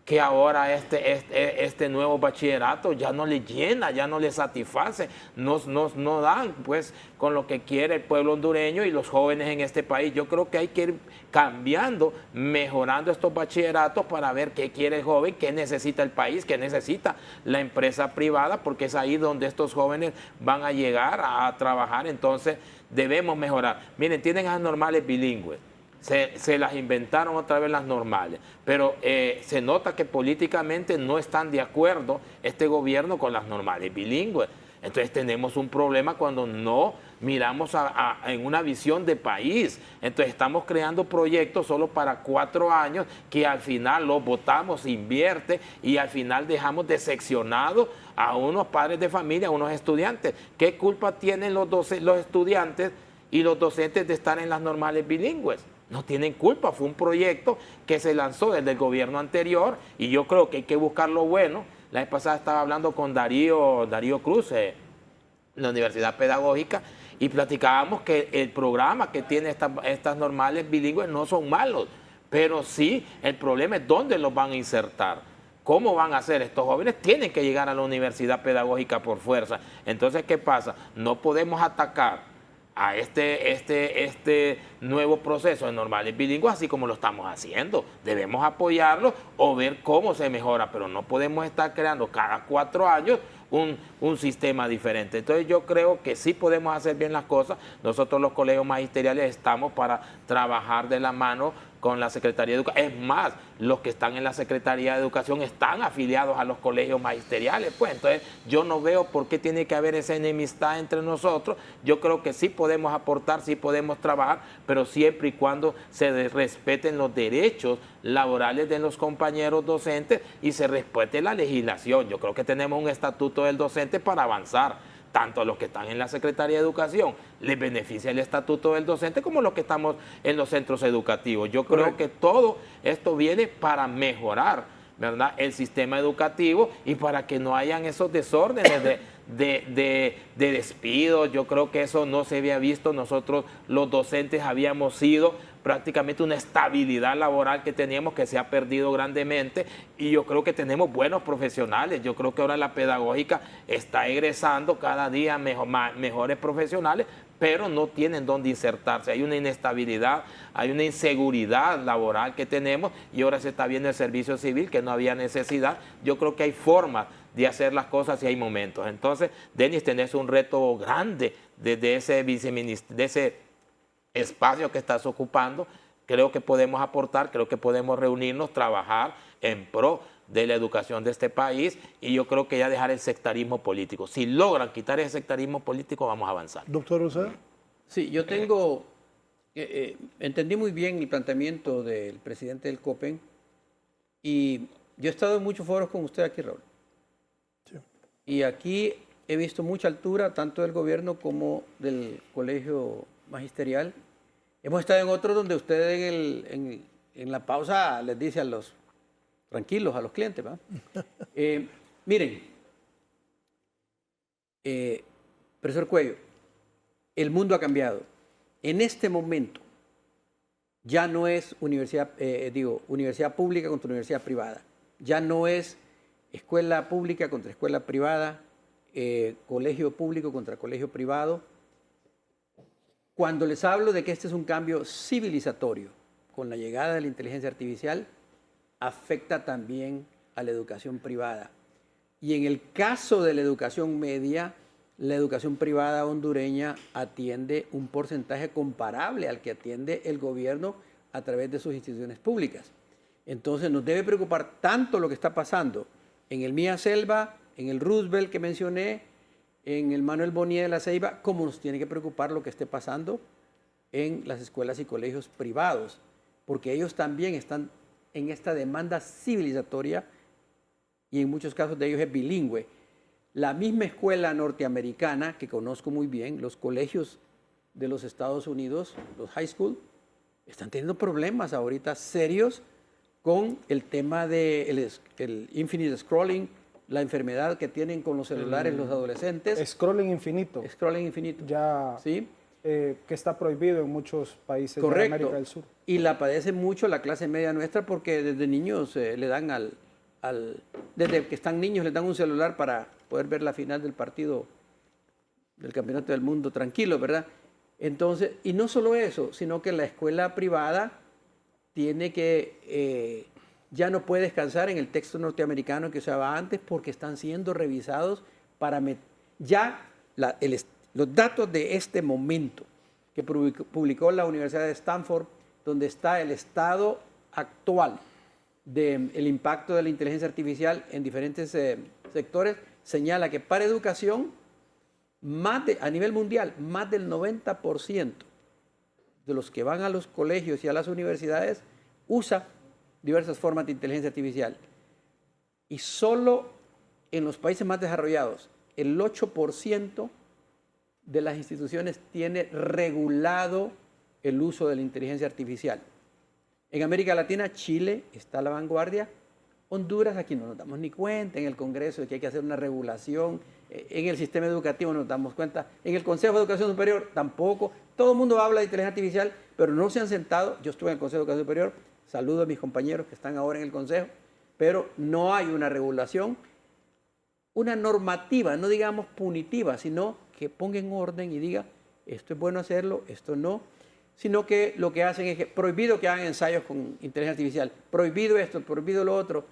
que ahora este nuevo bachillerato ya no les llena, ya no les satisface, no dan pues con lo que quiere el pueblo hondureño y los jóvenes en este país. Yo creo que hay que ir cambiando, mejorando estos bachilleratos para ver qué quiere el joven, qué necesita el país, qué necesita la empresa privada, porque es ahí donde estos jóvenes van a llegar a trabajar. Entonces debemos mejorar. Miren, tienen las normales bilingües. Se las inventaron otra vez las normales, pero se nota que políticamente no están de acuerdo este gobierno con las normales bilingües. Entonces tenemos un problema cuando no miramos en una visión de país. Entonces estamos creando proyectos solo para 4 años que al final los votamos, invierte, y al final dejamos decepcionados a unos padres de familia, a unos estudiantes. ¿Qué culpa tienen los estudiantes y los docentes de estar en las normales bilingües? No tienen culpa, fue un proyecto que se lanzó desde el gobierno anterior, y yo creo que hay que buscar lo bueno. La vez pasada estaba hablando con Darío Cruz, en la Universidad Pedagógica, y platicábamos que el programa que tiene estas normales bilingües no son malos, pero sí el problema es dónde los van a insertar. ¿Cómo van a hacer? Estos jóvenes tienen que llegar a la Universidad Pedagógica por fuerza. Entonces, ¿qué pasa? No podemos atacar a este nuevo proceso de normales bilingües así como lo estamos haciendo. Debemos apoyarlo o ver cómo se mejora, pero no podemos estar creando cada 4 años un sistema diferente. Entonces yo creo que sí podemos hacer bien las cosas. Nosotros los colegios magisteriales estamos para trabajar de la mano con la Secretaría de Educación. Es más, los que están en la Secretaría de Educación están afiliados a los colegios magisteriales. Pues entonces yo no veo por qué tiene que haber esa enemistad entre nosotros. Yo creo que sí podemos aportar, sí podemos trabajar, pero siempre y cuando se respeten los derechos laborales de los compañeros docentes y se respete la legislación. Yo creo que tenemos un estatuto del docente para avanzar. Tanto a los que están en la Secretaría de Educación les beneficia el estatuto del docente, como los que estamos en los centros educativos. Yo creo que todo esto viene para mejorar ¿verdad?, el sistema educativo y para que no hayan esos desórdenes de despidos. Yo creo que eso no se había visto. Nosotros los docentes habíamos sido prácticamente una estabilidad laboral que teníamos que se ha perdido grandemente y yo creo que tenemos buenos profesionales. Yo creo que ahora la pedagógica está egresando cada día mejores profesionales, pero no tienen dónde insertarse. Hay una inestabilidad, hay una inseguridad laboral que tenemos y ahora se está viendo el servicio civil que no había necesidad. Yo creo que hay formas de hacer las cosas y hay momentos. Entonces, Denis, tenés un reto grande desde ese espacio que estás ocupando. Creo que podemos aportar, creo que podemos reunirnos, trabajar en pro de la educación de este país y yo creo que ya dejar el sectarismo político. Si logran quitar ese sectarismo político, vamos a avanzar. Doctor Uceda. Sí, yo entendí muy bien el planteamiento del presidente del COPEN y yo he estado en muchos foros con usted aquí, Raúl. Sí. Y aquí he visto mucha altura, tanto del gobierno como del colegio magisterial. Hemos estado en otros donde usted en la pausa les dice a los tranquilos, a los clientes, ¿va? Miren, profesor Cuello, el mundo ha cambiado. En este momento ya no es universidad pública contra universidad privada. Ya no es escuela pública contra escuela privada, colegio público contra colegio privado. Cuando les hablo de que este es un cambio civilizatorio, con la llegada de la inteligencia artificial, afecta también a la educación privada. Y en el caso de la educación media, la educación privada hondureña atiende un porcentaje comparable al que atiende el gobierno a través de sus instituciones públicas. Entonces nos debe preocupar tanto lo que está pasando en el Mía Selva, en el Roosevelt que mencioné, en el Manuel Bonilla de la Ceiba, como nos tiene que preocupar lo que esté pasando en las escuelas y colegios privados, porque ellos también están en esta demanda civilizatoria y en muchos casos de ellos es bilingüe. La misma escuela norteamericana, que conozco muy bien, los colegios de los Estados Unidos, los high school, están teniendo problemas ahorita serios con el tema del infinite scrolling, la enfermedad que tienen con los celulares los adolescentes. Scrolling infinito. Scrolling infinito. Ya, ¿sí? Que está prohibido en muchos países Correcto. de América del Sur. Y la padece mucho la clase media nuestra porque desde niños le dan desde que están niños les dan un celular para poder ver la final del partido del Campeonato del Mundo tranquilo, ¿verdad? Entonces, y no solo eso, sino que la escuela privada tiene que, ya no puede descansar en el texto norteamericano que usaba antes porque están siendo revisados para los datos de este momento que publicó la Universidad de Stanford, donde está el estado actual del impacto de la inteligencia artificial en diferentes sectores, señala que para educación, a nivel mundial, más del 90% de los que van a los colegios y a las universidades usa diversas formas de inteligencia artificial. Y solo en los países más desarrollados, el 8% de las instituciones tiene regulado el uso de la inteligencia artificial. En América Latina, Chile está a la vanguardia. Honduras, aquí no nos damos ni cuenta. En el Congreso de que hay que hacer una regulación. En el sistema educativo no nos damos cuenta. En el Consejo de Educación Superior tampoco. Todo el mundo habla de inteligencia artificial, pero no se han sentado. Yo estuve en el Consejo de Educación Superior. Saludo a mis compañeros que están ahora en el Consejo. Pero no hay una regulación, una normativa, no digamos punitiva, sino que ponga en orden y diga, esto es bueno hacerlo, esto no. Sino que lo que hacen es que prohibido que hagan ensayos con inteligencia artificial, prohibido esto, prohibido lo otro.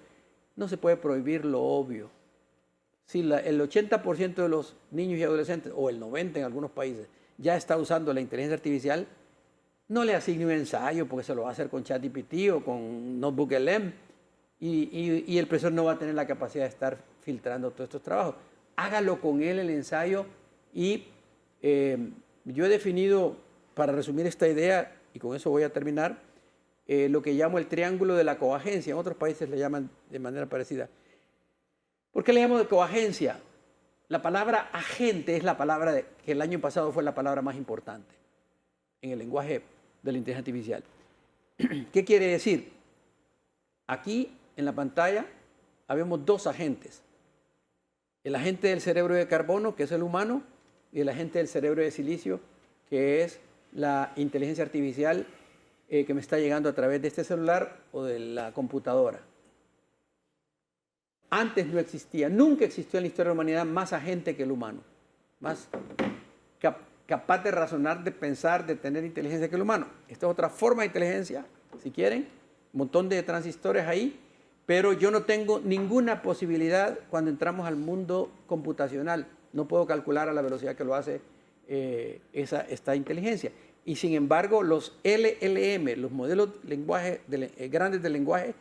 No se puede prohibir lo obvio. Si el 80% de los niños y adolescentes, o el 90% en algunos países, ya está usando la inteligencia artificial, no le asigne un ensayo porque se lo va a hacer con ChatGPT o con NotebookLM y el profesor no va a tener la capacidad de estar filtrando todos estos trabajos. Hágalo con él el ensayo y yo he definido, para resumir esta idea, y con eso voy a terminar, lo que llamo el triángulo de la coagencia. En otros países le llaman de manera parecida. ¿Por qué le llamo de coagencia? La palabra agente es la palabra que el año pasado fue la palabra más importante en el lenguaje de la inteligencia artificial. ¿Qué quiere decir? Aquí en la pantalla habemos dos agentes. El agente del cerebro de carbono, que es el humano, y el agente del cerebro de silicio, que es la inteligencia artificial que me está llegando a través de este celular o de la computadora. Antes no existía, nunca existió en la historia de la humanidad más agente que el humano, más capaz de razonar, de pensar, de tener inteligencia que el humano. Esta es otra forma de inteligencia, si quieren, un montón de transistores ahí, pero yo no tengo ninguna posibilidad cuando entramos al mundo computacional. No puedo calcular a la velocidad que lo hace esta inteligencia. Y sin embargo, los LLM, los modelos grandes de lenguaje,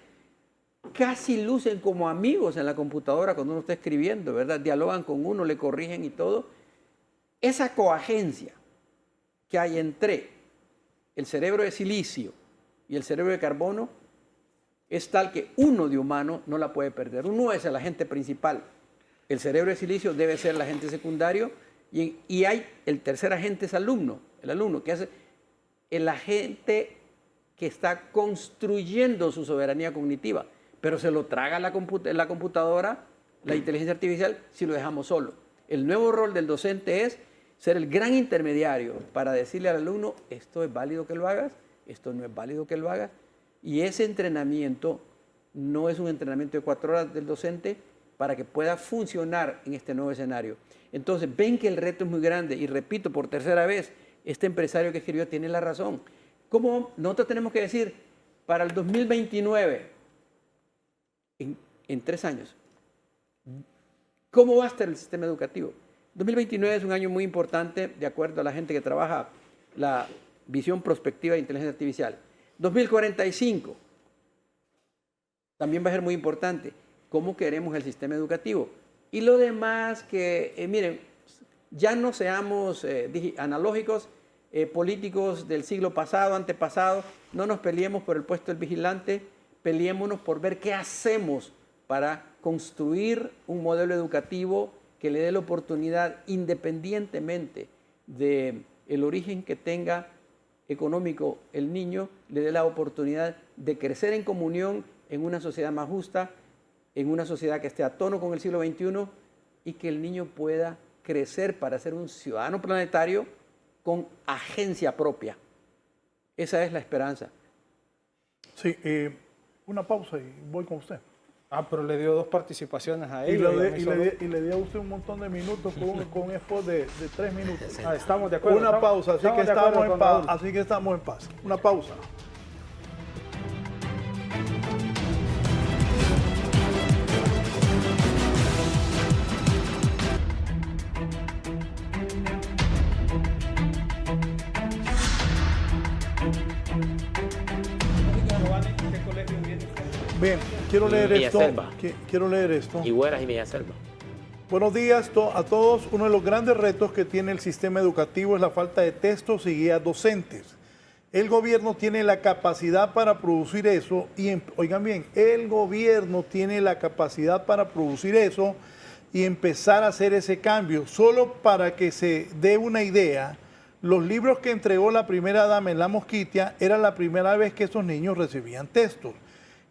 casi lucen como amigos en la computadora cuando uno está escribiendo, ¿verdad? Dialogan con uno, le corrigen y todo. Esa coagencia que hay entre el cerebro de silicio y el cerebro de carbono es tal que uno de humano no la puede perder. Uno es el agente principal. El cerebro de silicio debe ser el agente secundario y hay el tercer agente es el alumno, que es el agente que está construyendo su soberanía cognitiva, pero se lo traga la computadora, la inteligencia artificial, si lo dejamos solo. El nuevo rol del docente es ser el gran intermediario para decirle al alumno, esto es válido que lo hagas, esto no es válido que lo hagas, y ese entrenamiento no es un entrenamiento de 4 horas del docente para que pueda funcionar en este nuevo escenario. Entonces, ven que el reto es muy grande, y repito por tercera vez, este empresario que escribió tiene la razón. ¿Cómo nosotros tenemos que decir, para el 2029, en 3 años, cómo va a estar el sistema educativo? 2029 es un año muy importante, de acuerdo a la gente que trabaja la visión prospectiva de inteligencia artificial. 2045 también va a ser muy importante. ¿Cómo queremos el sistema educativo? Y lo demás que, miren, ya no seamos analógicos, políticos del siglo pasado, antepasado, no nos peleemos por el puesto del vigilante, peleémonos por ver qué hacemos para construir un modelo educativo que le dé la oportunidad, independientemente del origen que tenga económico el niño, le dé la oportunidad de crecer en comunión en una sociedad más justa, en una sociedad que esté a tono con el siglo XXI y que el niño pueda crecer para ser un ciudadano planetario con agencia propia. Esa es la esperanza. Sí, una pausa y voy con usted. Ah, pero le dio 2 participaciones a él. Y le dio a usted un montón de minutos con un spot de 3 minutos. Ah, estamos de acuerdo. Una pausa, así que estamos en paz. Una pausa. Bien, quiero leer esto. Higueras y Villaselva. Buenos días a todos. Uno de los grandes retos que tiene el sistema educativo es la falta de textos y guías docentes. El gobierno tiene la capacidad para producir eso y, oigan bien, el gobierno tiene la capacidad para producir eso y empezar a hacer ese cambio. Solo para que se dé una idea, los libros que entregó la primera dama en La Mosquitia era la primera vez que esos niños recibían textos.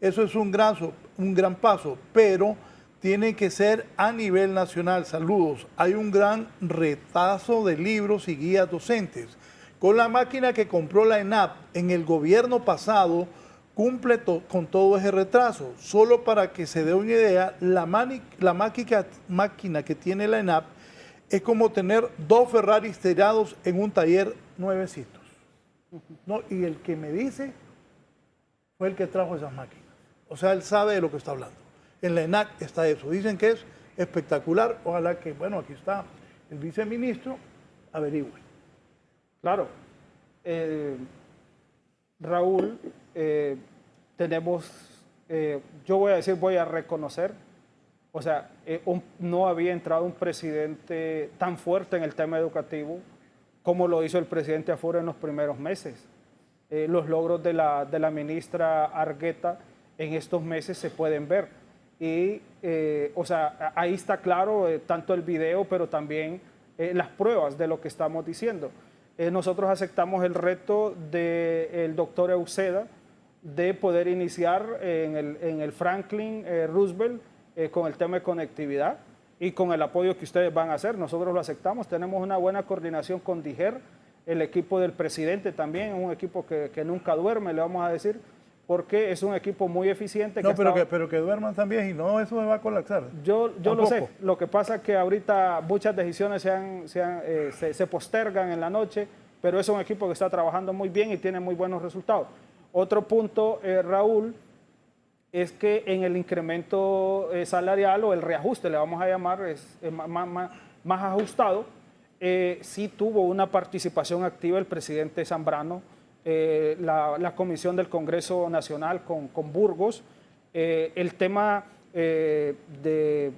Eso es un gran paso, pero tiene que ser a nivel nacional. Saludos. Hay un gran retazo de libros y guías docentes. Con la máquina que compró la ENAP en el gobierno pasado, cumple con todo ese retraso. Solo para que se dé una idea, la máquina que tiene la ENAP es como tener 2 Ferraris tirados en un taller nuevecitos. No, y el que me dice fue el que trajo esas máquinas. O sea, él sabe de lo que está hablando. En la ENAC está eso. Dicen que es espectacular. Ojalá que, bueno, aquí está el viceministro, averigüe. Claro. Raúl, tenemos, yo voy a reconocer, o sea, no había entrado un presidente tan fuerte en el tema educativo como lo hizo el presidente Afur en los primeros meses. Los logros de la ministra Argueta en estos meses se pueden ver. Y, o sea, ahí está claro tanto el video, pero también las pruebas de lo que estamos diciendo. Nosotros aceptamos el reto del doctor Euseda de poder iniciar en el Franklin Roosevelt con el tema de conectividad y con el apoyo que ustedes van a hacer. Nosotros lo aceptamos, tenemos una buena coordinación con DIGER, el equipo del presidente también, un equipo que nunca duerme, le vamos a decir, porque es un equipo muy eficiente. No, pero que duerman también y no, eso se va a colapsar. Yo lo sé, lo que pasa es que ahorita muchas decisiones se postergan en la noche, pero es un equipo que está trabajando muy bien y tiene muy buenos resultados. Otro punto, Raúl, es que en el incremento salarial o el reajuste, le vamos a llamar, es más ajustado, sí tuvo una participación activa el presidente Zambrano, la comisión del Congreso Nacional con Burgos, el tema de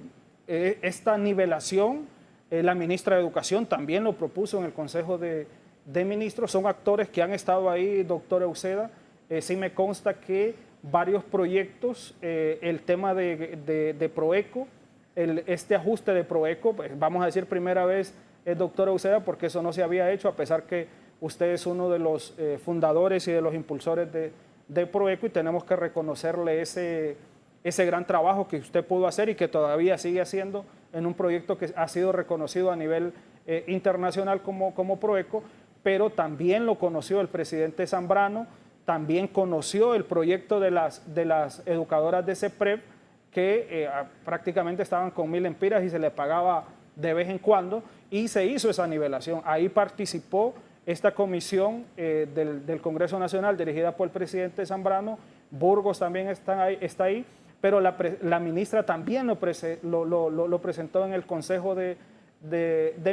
esta nivelación, la ministra de Educación también lo propuso en el Consejo de Ministros, son actores que han estado ahí, doctora Uceda, sí me consta que varios proyectos, el tema de Proeco, este ajuste de Proeco, pues vamos a decir primera vez, doctora Uceda, porque eso no se había hecho, a pesar que usted es uno de los fundadores y de los impulsores de Proeco y tenemos que reconocerle ese gran trabajo que usted pudo hacer y que todavía sigue haciendo en un proyecto que ha sido reconocido a nivel internacional como Proeco, pero también lo conoció el presidente Zambrano, también conoció el proyecto de las educadoras de CEPREP que prácticamente estaban con 1000 empiras y se les pagaba de vez en cuando y se hizo esa nivelación. Ahí participó esta comisión del Congreso Nacional dirigida por el presidente Zambrano, Burgos también está ahí, pero la ministra también lo presentó en el Consejo de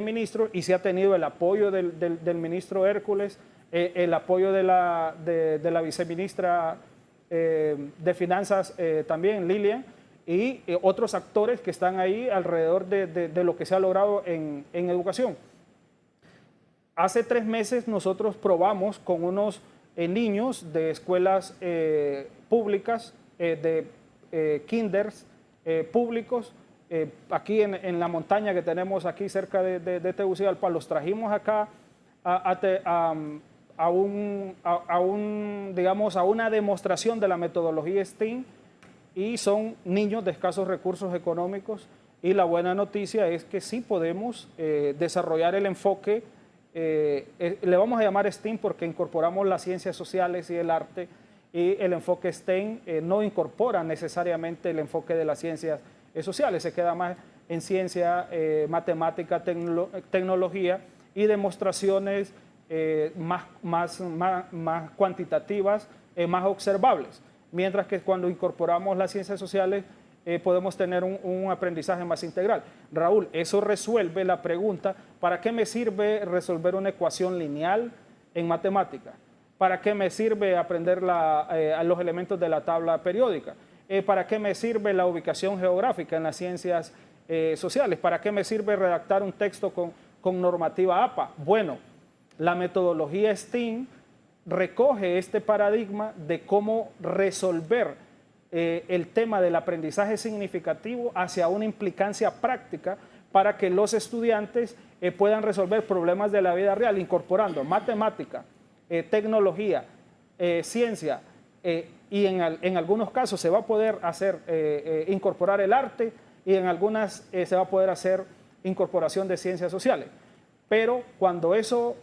Ministros y se ha tenido el apoyo del ministro Hércules, el apoyo de la viceministra de Finanzas también, Lilian, y otros actores que están ahí alrededor de lo que se ha logrado en educación. Hace 3 meses nosotros probamos con unos niños de escuelas públicas, de kinders públicos, aquí en la montaña que tenemos aquí cerca de Tegucigalpa, los trajimos acá a una demostración de la metodología STEAM y son niños de escasos recursos económicos y la buena noticia es que sí podemos desarrollar el enfoque, le vamos a llamar STEAM porque incorporamos las ciencias sociales y el arte y el enfoque STEAM no incorpora necesariamente el enfoque de las ciencias sociales, se queda más en ciencia, matemática, tecnología y demostraciones más cuantitativas, más observables. Mientras que cuando incorporamos las ciencias sociales podemos tener un aprendizaje más integral. Raúl, eso resuelve la pregunta, ¿para qué me sirve resolver una ecuación lineal en matemática? ¿Para qué me sirve aprender los elementos de la tabla periódica? ¿Para qué me sirve la ubicación geográfica en las ciencias sociales? ¿Para qué me sirve redactar un texto con normativa APA? Bueno, la metodología STEAM recoge este paradigma de cómo resolver el tema del aprendizaje significativo hacia una implicancia práctica para que los estudiantes puedan resolver problemas de la vida real, incorporando matemática, tecnología, ciencia, y en algunos casos se va a poder incorporar el arte y en algunas se va a poder hacer incorporación de ciencias sociales. Pero cuando eso,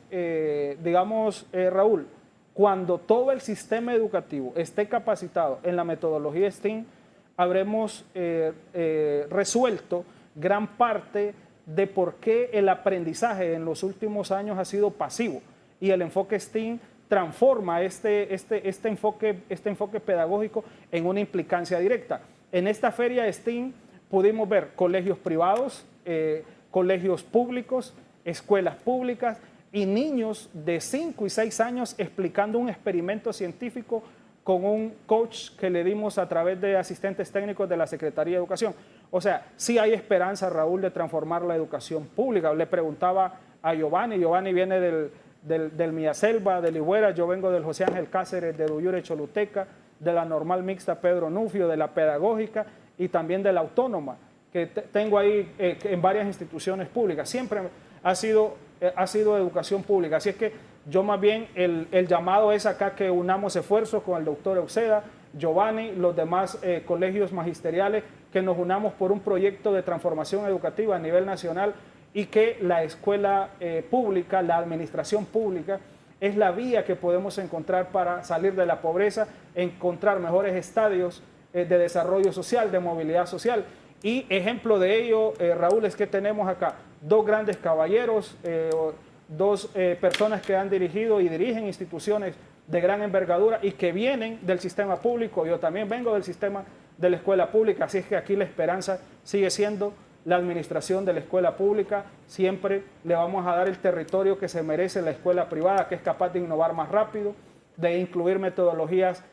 Raúl, cuando todo el sistema educativo esté capacitado en la metodología STEAM, habremos resuelto gran parte de por qué el aprendizaje en los últimos años ha sido pasivo y el enfoque STEAM transforma este enfoque pedagógico en una implicancia directa. En esta feria STEAM pudimos ver colegios privados, colegios públicos, escuelas públicas y niños de 5 y 6 años explicando un experimento científico con un coach que le dimos a través de asistentes técnicos de la Secretaría de Educación. O sea, sí hay esperanza, Raúl, de transformar la educación pública. Le preguntaba a Giovanni viene del Miaselva, de Ligüera, yo vengo del José Ángel Cáceres, de Duyure Choluteca, de la Normal Mixta Pedro Nufio, de la Pedagógica y también de la Autónoma, que tengo ahí en varias instituciones públicas. Siempre ha sido educación pública. Así es que Yo más bien el llamado es acá que unamos esfuerzos con el doctor Uceda, Giovanni, los demás colegios magisteriales, que nos unamos por un proyecto de transformación educativa a nivel nacional y que la escuela pública, la administración pública, es la vía que podemos encontrar para salir de la pobreza, encontrar mejores estadios de desarrollo social, de movilidad social. Y ejemplo de ello, Raúl, es que tenemos acá dos grandes caballeros, dos personas que han dirigido y dirigen instituciones de gran envergadura y que vienen del sistema público. Yo también vengo del sistema de la escuela pública, así es que aquí la esperanza sigue siendo la administración de la escuela pública. Siempre le vamos a dar el territorio que se merece la escuela privada, que es capaz de innovar más rápido, de incluir metodologías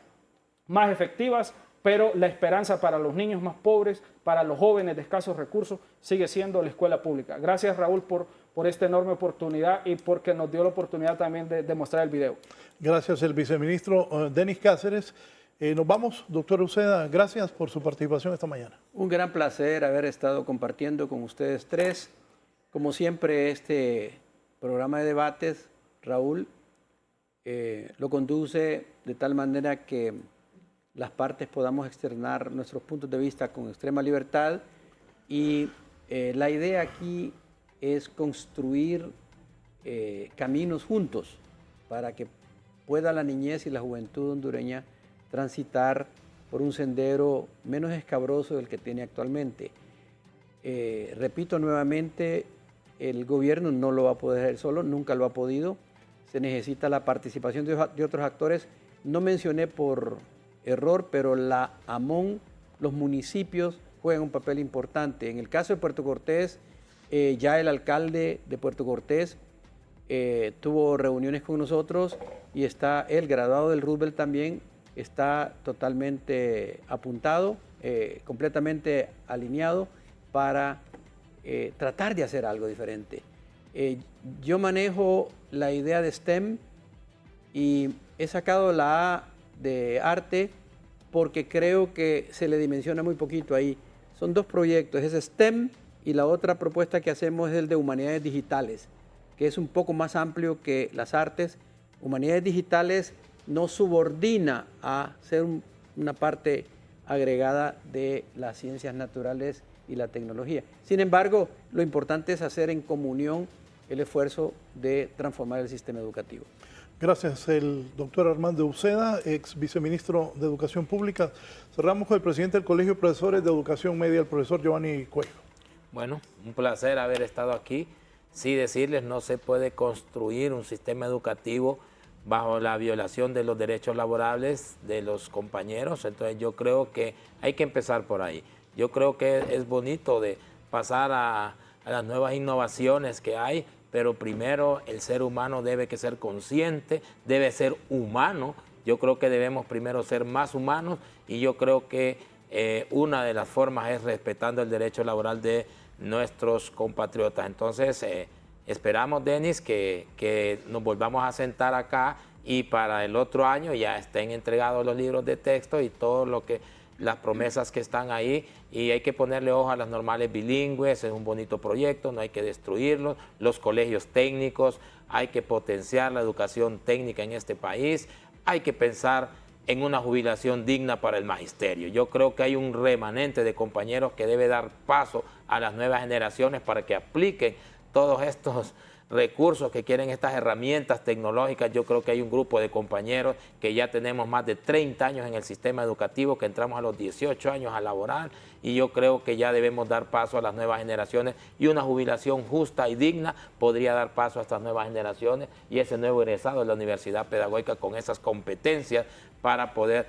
más efectivas, pero la esperanza para los niños más pobres, para los jóvenes de escasos recursos, sigue siendo la escuela pública. Gracias, Raúl, por esta enorme oportunidad y porque nos dio la oportunidad también de mostrar el video. Gracias, el viceministro Denis Cáceres. Nos vamos, doctor Uceda, gracias por su participación esta mañana. Un gran placer haber estado compartiendo con ustedes tres. Como siempre, este programa de debates, Raúl, lo conduce de tal manera que las partes podamos externar nuestros puntos de vista con extrema libertad y la idea aquí es construir caminos juntos para que pueda la niñez y la juventud hondureña transitar por un sendero menos escabroso del que tiene actualmente. Repito nuevamente, el gobierno no lo va a poder hacer solo, nunca lo ha podido. Se necesita la participación de otros actores. No mencioné por error, pero la AMON, los municipios juegan un papel importante. En el caso de Puerto Cortés, ya el alcalde de Puerto Cortés tuvo reuniones con nosotros y está el graduado del Roosevelt también, está totalmente apuntado, completamente alineado para tratar de hacer algo diferente. Yo manejo la idea de STEM y he sacado la A de arte porque creo que se le dimensiona muy poquito ahí. Son dos proyectos, es STEM y la otra propuesta que hacemos es el de humanidades digitales, que es un poco más amplio que las artes. Humanidades digitales no subordina a ser una parte agregada de las ciencias naturales y la tecnología. Sin embargo, lo importante es hacer en comunión el esfuerzo de transformar el sistema educativo. Gracias, el doctor Armando Uceda, ex viceministro de Educación Pública. Cerramos con el presidente del Colegio de Profesores de Educación Media, el profesor Giovanni Cuello. Bueno, un placer haber estado aquí. Sí, decirles, no se puede construir un sistema educativo bajo la violación de los derechos laborables de los compañeros. Entonces yo creo que hay que empezar por ahí. Yo creo que es bonito de pasar a las nuevas innovaciones que hay, pero primero el ser humano debe que ser consciente, debe ser humano. Yo creo que debemos primero ser más humanos y yo creo que una de las formas es respetando el derecho laboral de nuestros compatriotas. Entonces, esperamos, Denis, que nos volvamos a sentar acá y para el otro año ya estén entregados los libros de texto y todo lo que las promesas que están ahí, y hay que ponerle ojo a las normales bilingües. Es un bonito proyecto, no hay que destruirlos. Los colegios técnicos, hay que potenciar la educación técnica en este país, hay que pensar en una jubilación digna para el magisterio. Yo creo que hay un remanente de compañeros que debe dar paso a las nuevas generaciones para que apliquen todos estos recursos que quieren, estas herramientas tecnológicas. Yo creo que hay un grupo de compañeros que ya tenemos más de 30 años en el sistema educativo, que entramos a los 18 años a laborar, y yo creo que ya debemos dar paso a las nuevas generaciones, y una jubilación justa y digna podría dar paso a estas nuevas generaciones y ese nuevo egresado de la Universidad Pedagógica con esas competencias para poder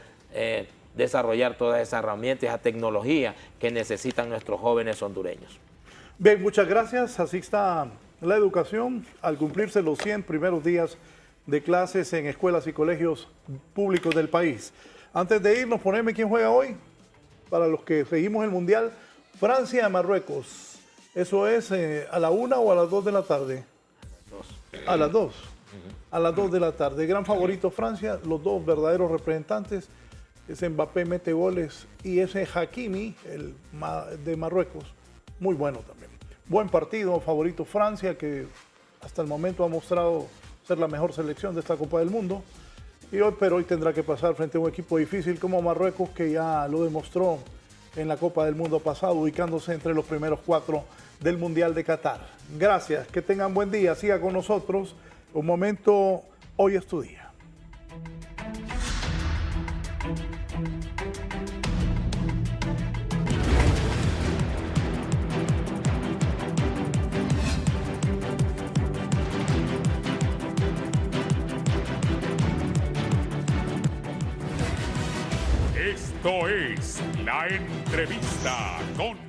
desarrollar todas esas herramientas, esa tecnología que necesitan nuestros jóvenes hondureños. Bien, muchas gracias. Así está la educación al cumplirse los 100 primeros días de clases en escuelas y colegios públicos del país. Antes de irnos, poneme quién juega hoy. Para los que seguimos el Mundial, Francia-Marruecos. Eso es a la 1 o a las 2 de la tarde. A las 2. A las 2 de la tarde. Gran favorito Francia, los dos verdaderos representantes. Ese Mbappé mete goles y ese Hakimi, el de Marruecos, muy bueno también. Buen partido, favorito Francia, que hasta el momento ha mostrado ser la mejor selección de esta Copa del Mundo. Pero hoy tendrá que pasar frente a un equipo difícil como Marruecos, que ya lo demostró en la Copa del Mundo pasado, ubicándose entre los primeros 4 del Mundial de Qatar. Gracias, que tengan buen día, siga con nosotros. Un momento, hoy es tu día. Esto es La Entrevista con